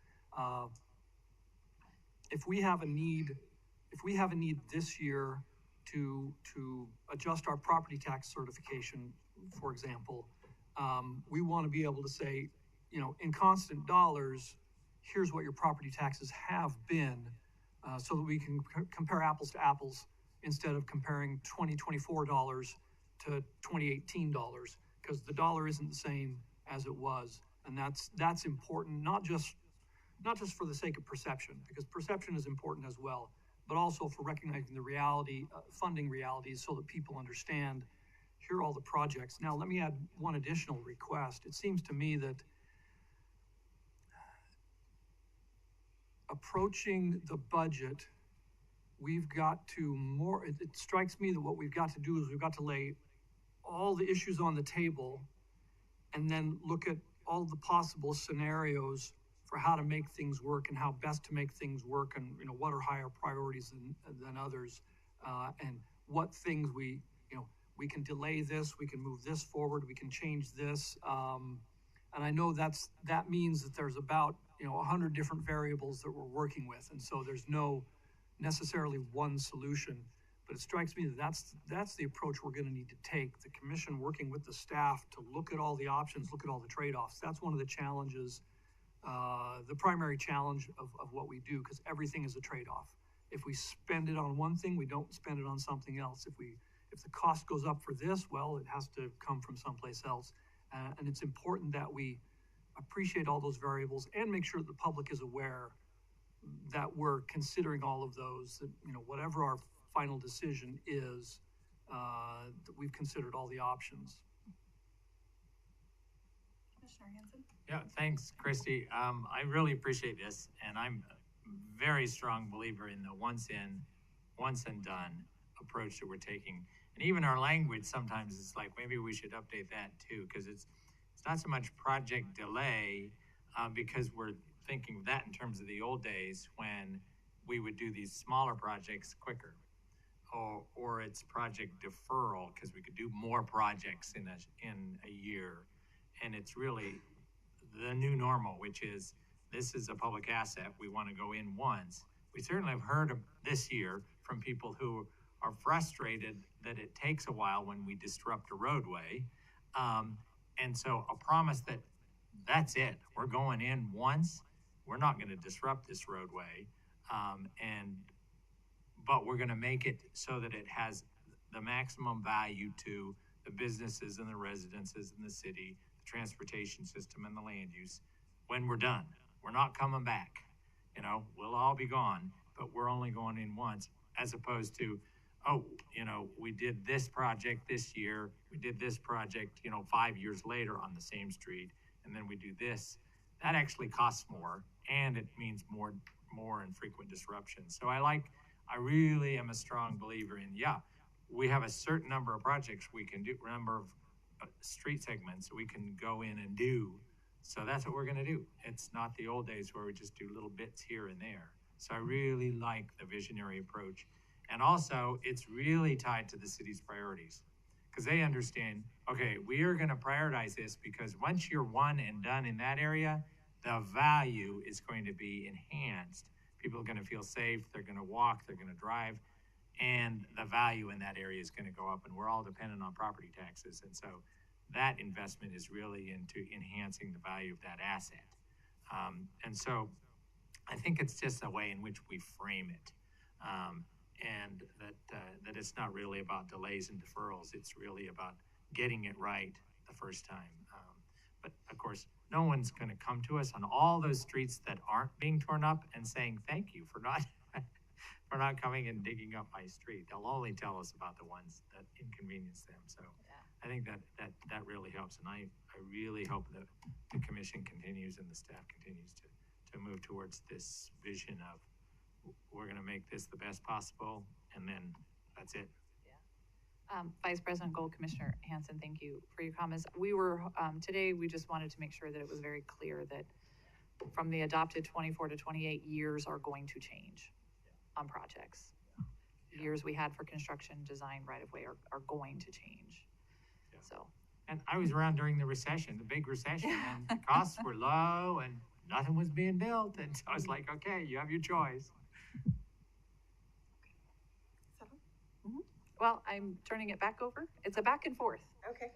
if we have a need this year to adjust our property tax certification, for example, we want to be able to say, in constant dollars, here's what your property taxes have been, so that we can compare apples to apples instead of comparing 2024 dollars to 2018 dollars, because the dollar isn't the same as it was, and that's important, not just for the sake of perception, because perception is important as well, but also for recognizing the reality, funding realities, so that people understand, here are all the projects. Now, let me add one additional request. It seems to me that approaching the budget, we've got to it strikes me that what we've got to do is we've got to lay all the issues on the table and then look at all the possible scenarios for how to make things work and how best to make things work, and what are higher priorities than others, and what things we can delay this, we can move this forward, we can change this, and I know that means that there's about 100 different variables that we're working with, and so there's no necessarily one solution. But it strikes me that that's the approach we're going to need to take. The commission working with the staff to look at all the options, look at all the trade-offs. That's one of the challenges, the primary challenge of what we do, because everything is a trade-off. If we spend it on one thing, we don't spend it on something else. If the cost goes up for this, well, it has to come from someplace else. And it's important that we appreciate all those variables and make sure that the public is aware that we're considering all of those, that whatever our final decision is, that we've considered all the options. Commissioner Hanson? Yeah, thanks, Christy. I really appreciate this, and I'm a very strong believer in the once and done approach that we're taking. And even our language sometimes is like, maybe we should update that too, because it's not so much project delay, because we're thinking of that in terms of the old days when we would do these smaller projects quicker, or it's project deferral because we could do more projects in a year. And it's really the new normal, which is, this is a public asset, we want to go in once. We certainly have heard of this year from people who are frustrated that it takes a while when we disrupt a roadway. And so a promise that that's it, we're going in once, we're not going to disrupt this roadway, but we're going to make it so that it has the maximum value to the businesses and the residences in the city, the transportation system and the land use when we're done. We're not coming back. We'll all be gone, but we're only going in once, as opposed to, we did this project this year, we did this project, 5 years later on the same street, and then we do this. That actually costs more, and it means more and frequent disruptions. So I really am a strong believer in, we have a certain number of projects we can do, number of street segments we can go in and do. So that's what we're going to do. It's not the old days where we just do little bits here and there. So I really like the visionary approach. And also, it's really tied to the city's priorities, because they understand, okay, we are going to prioritize this because once you're one and done in that area, the value is going to be enhanced. People are going to feel safe, they're going to walk, they're going to drive, and the value in that area is going to go up, and we're all dependent on property taxes. And so that investment is really into enhancing the value of that asset. And so I think it's just a way in which we frame it. And that it's not really about delays and deferrals. It's really about getting it right the first time. But of course, no one's going to come to us on all those streets that aren't being torn up and saying, thank you for not coming and digging up my street. They'll only tell us about the ones that inconvenience them. So I think that really helps. And I really hope that the commission continues and the staff continues to move towards this vision of, we're going to make this the best possible, and then that's it. Vice President Gold, Commissioner Hanson, thank you for your comments. Today, we just wanted to make sure that it was very clear that from the adopted 24 to 28 years are going to change on projects. years we had for construction design right of way are going to change. Yeah. So. And I was around during the recession, the big recession, and the costs were low and nothing was being built. And so I was like, okay, you have your choice. Well, I'm turning it back over. It's a back and forth. Okay.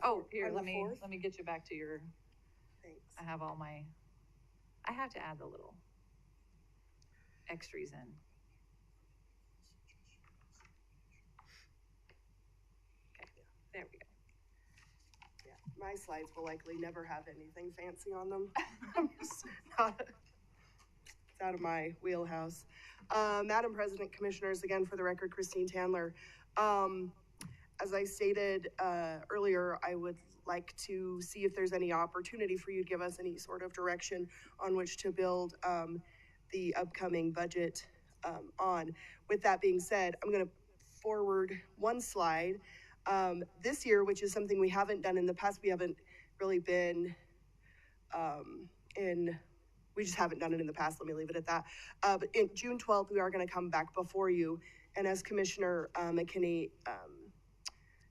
Oh, here, on let the me fourth? get you back to your, Thanks. I have all my, I have to add the little extras in. Okay, there we go. Yeah, my slides will likely never have anything fancy on them. It's out of my wheelhouse. Madam President, Commissioners, again, for the record, Christine Tandler. As I stated earlier, I would like to see if there's any opportunity for you to give us any sort of direction on which to build the upcoming budget on. With that being said, I'm going to forward one slide. This year, which is something we haven't done in the past, we haven't really been we just haven't done it in the past, let me leave it at that. But in June 12th, we are going to come back before you. And as Commissioner McKinney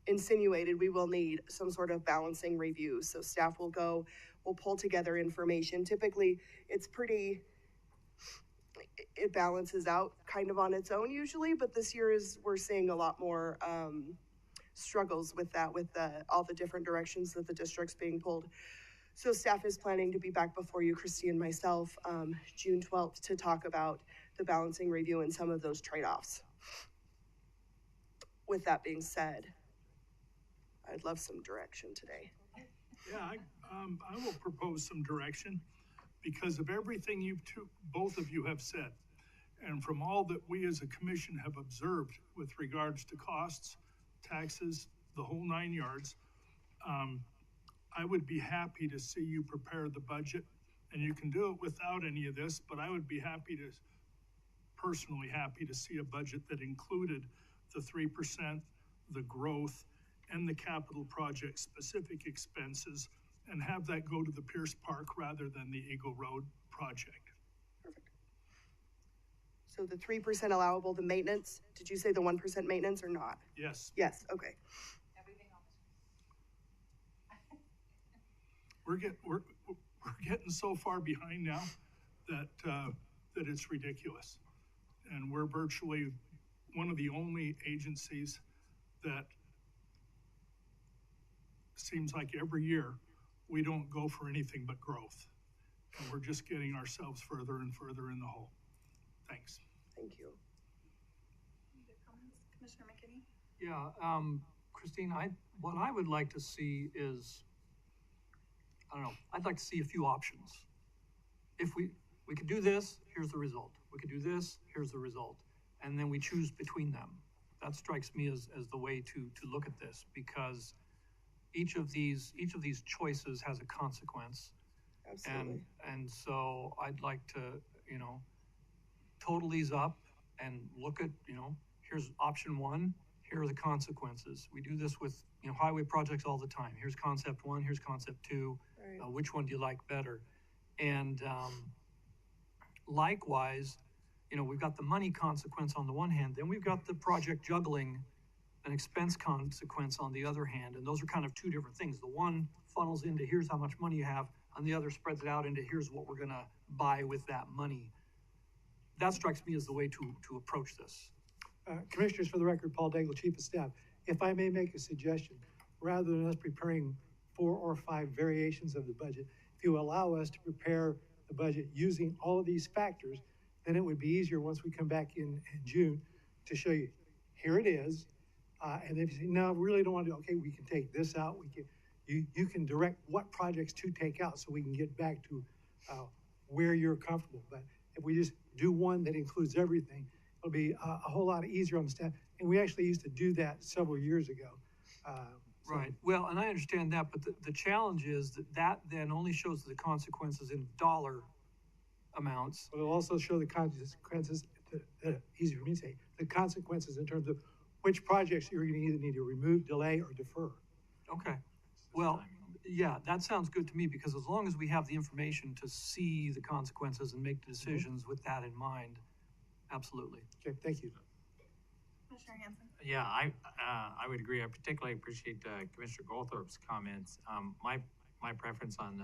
insinuated, we will need some sort of balancing review. So staff will pull together information. Typically, it balances out kind of on its own usually, but this year we're seeing a lot more struggles with that, with all the different directions that the district's being pulled. So staff is planning to be back before you, Christy and myself, June 12th to talk about the balancing review and some of those trade-offs. With that being said, I'd love some direction today. Yeah, I will propose some direction because of everything both of you have said. And from all that we as a commission have observed with regards to costs, taxes, the whole 9 yards, I would be happy to see you prepare the budget, and you can do it without any of this, but I would be personally happy to see a budget that included the 3%, the growth, and the capital project specific expenses, and have that go to the Pierce Park rather than the Eagle Road project. Perfect. So the 3% allowable, the maintenance, did you say the 1% maintenance or not? Yes. Yes, okay. We're getting so far behind now that it's ridiculous. And we're virtually one of the only agencies that seems like every year we don't go for anything but growth. And we're just getting ourselves further and further in the hole. Thanks. Thank you. Commissioner McKinney? Yeah, Christine, what I would like to see is, I don't know, I'd like to see a few options. If we could do this, here's the result. We could do this, here's the result. And then we choose between them. That strikes me as the way to look at this, because each of these choices has a consequence. Absolutely. And so I'd like to, total these up and look at, here's option one, here are the consequences. We do this with, highway projects all the time. Here's concept one, here's concept two. Right. Which one do you like better? And likewise, we've got the money consequence on the one hand, then we've got the project juggling an expense consequence on the other hand. And those are kind of two different things. The one funnels into here's how much money you have, and the other spreads it out into here's what we're gonna buy with that money. That strikes me as the way to approach this. Commissioners, for the record, Paul Daigle, Chief of Staff. If I may make a suggestion, rather than us preparing 4 or 5 variations of the budget, if you allow us to prepare the budget using all of these factors, then it would be easier once we come back in June to show you, here it is. And if you say, no, we really don't want to do, okay, we can take this out. You can direct what projects to take out so we can get back to where you're comfortable. But if we just do one that includes everything, it'll be a whole lot easier on the staff. And we actually used to do that several years ago. Right. Well, and I understand that, but the challenge is that then only shows the consequences in dollar amounts. But it'll also show the consequences, easier for me to say, the consequences in terms of which projects you're going to either need to remove, delay, or defer. Okay. Well, yeah, that sounds good to me, because as long as we have the information to see the consequences and make decisions with that in mind, Absolutely. Okay, thank you. Commissioner Hanson? Yeah, I would agree. I particularly appreciate Commissioner Goldthorpe's comments. My preference on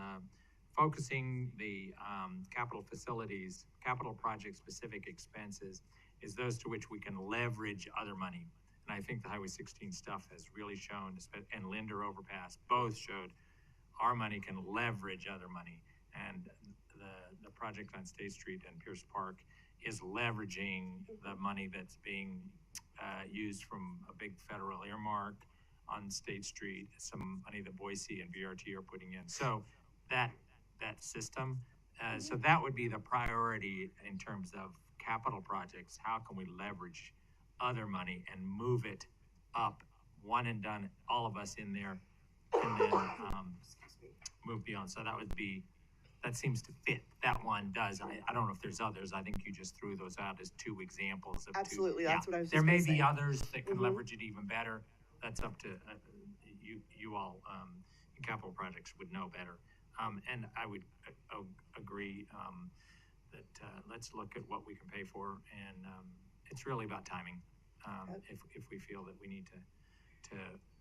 focusing the capital facilities, capital project specific expenses is those to which we can leverage other money. And I think the Highway 16 stuff has really shown, and Linder Overpass both showed our money can leverage other money. And the project on State Street and Pierce Park is leveraging the money that's being used from a big federal earmark on State Street, some money that Boise and VRT are putting in. So that system, so that would be the priority in terms of capital projects. How can we leverage other money and move it up, one and done, all of us in there, and then move beyond. So that seems to fit. That one does. I don't know if there's others. I think you just threw those out as two examples of Absolutely, two. that's what I was just There may gonna be say. others that can leverage it even better. That's up to you all in capital projects would know better. And I would agree that let's look at what we can pay for, and it's really about timing. If we feel that we need to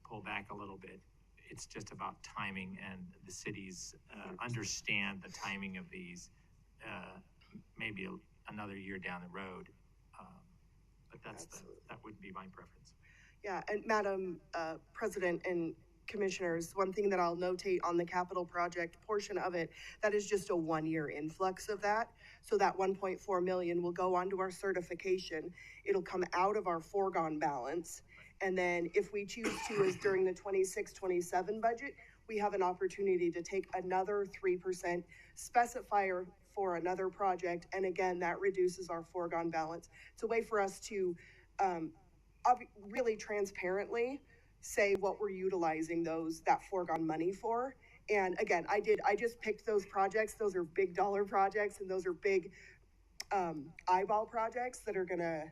pull back a little bit, it's just about timing, and the cities understand the timing of these maybe another year down the road. But that would be my preference. Yeah, and Madam President and Commissioners, one thing that I'll notate on the capital project portion of it, that is just a 1-year influx of that. So that 1.4 million will go onto our certification. It'll come out of our foregone balance. And then if we choose to, as during the 26-27 budget, we have an opportunity to take another 3% specifier for another project. And again, that reduces our foregone balance. It's a way for us to really transparently say what we're utilizing that foregone money for. And again, I just picked those projects. Those are big dollar projects, and those are big eyeball projects that are gonna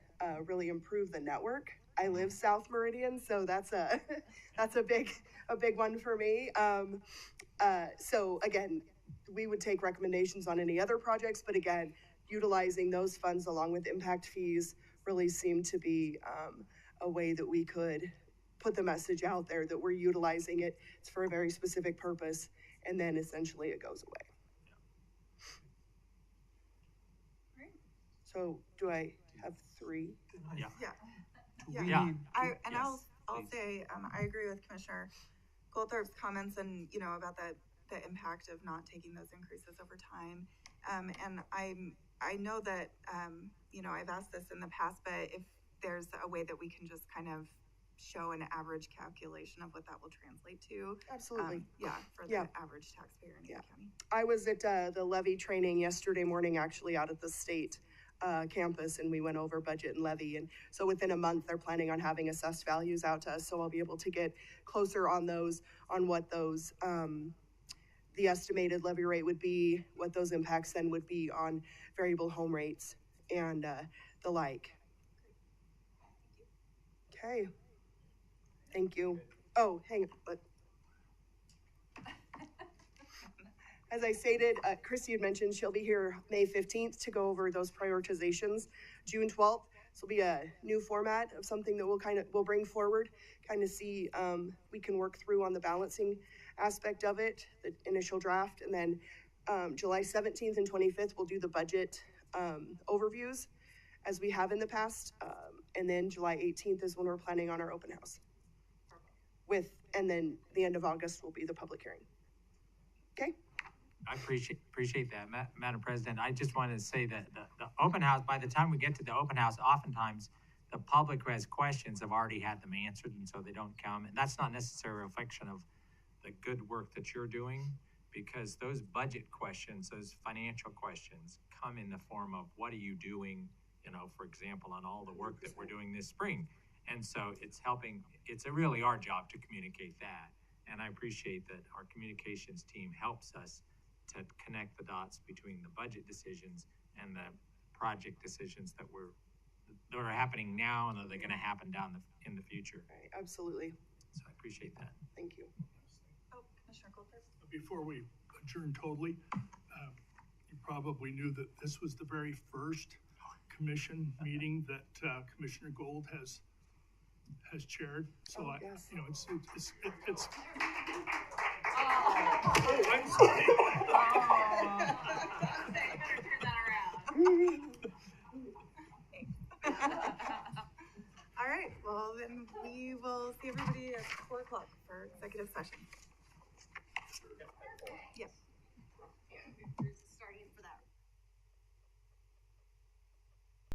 really improve the network. I live South Meridian, so that's a big one for me. So again, we would take recommendations on any other projects, but again, utilizing those funds along with impact fees really seemed to be a way that we could put the message out there that we're utilizing it. It's for a very specific purpose, and then essentially it goes away. Right. So do I have 3? Yeah. Yeah. Do we Yeah. need- I'll please. say, I agree with Commissioner Goldthorpe's comments and, about the impact of not taking those increases over time. And I know that, I've asked this in the past, but if there's a way that we can just kind of show an average calculation of what that will translate to. Absolutely. For the average taxpayer in Ada County. I was at the levy training yesterday morning, actually out at the state campus, and we went over budget and levy. And so within a month, they're planning on having assessed values out to us. So I'll be able to get closer on what those, the estimated levy rate would be, what those impacts then would be on variable home rates and the like. Okay. Thank you. Oh, hang on. As I stated, Christy had mentioned she'll be here May 15th to go over those prioritizations. June 12th, this will be a new format of something that we'll bring forward, kind of see we can work through on the balancing aspect of it, the initial draft, and then July 17th and 25th we'll do the budget overviews as we have in the past, and then July 18th is when we're planning on our open house. And then the end of August will be the public hearing. Okay. I appreciate that, Madam President. I just wanted to say that the open house, by the time we get to the open house, oftentimes the public who has questions have already had them answered, and so they don't come. And that's not necessarily a reflection of the good work that you're doing, because those budget questions, those financial questions come in the form of what are you doing, for example, on all the work that we're doing this spring. And so it's really our job to communicate that. And I appreciate that our communications team helps us to connect the dots between the budget decisions and the project decisions that are happening now and that are going to happen in the future. Right, absolutely. So I appreciate that. Thank you. Oh, Commissioner Goldthorpe. Before we adjourn totally, you probably knew that this was the very first commission meeting that Commissioner Gold has chaired. So Oh, yes. it's. Oh, I'm sorry. All right, well, then we will see everybody at 4 o'clock for executive session.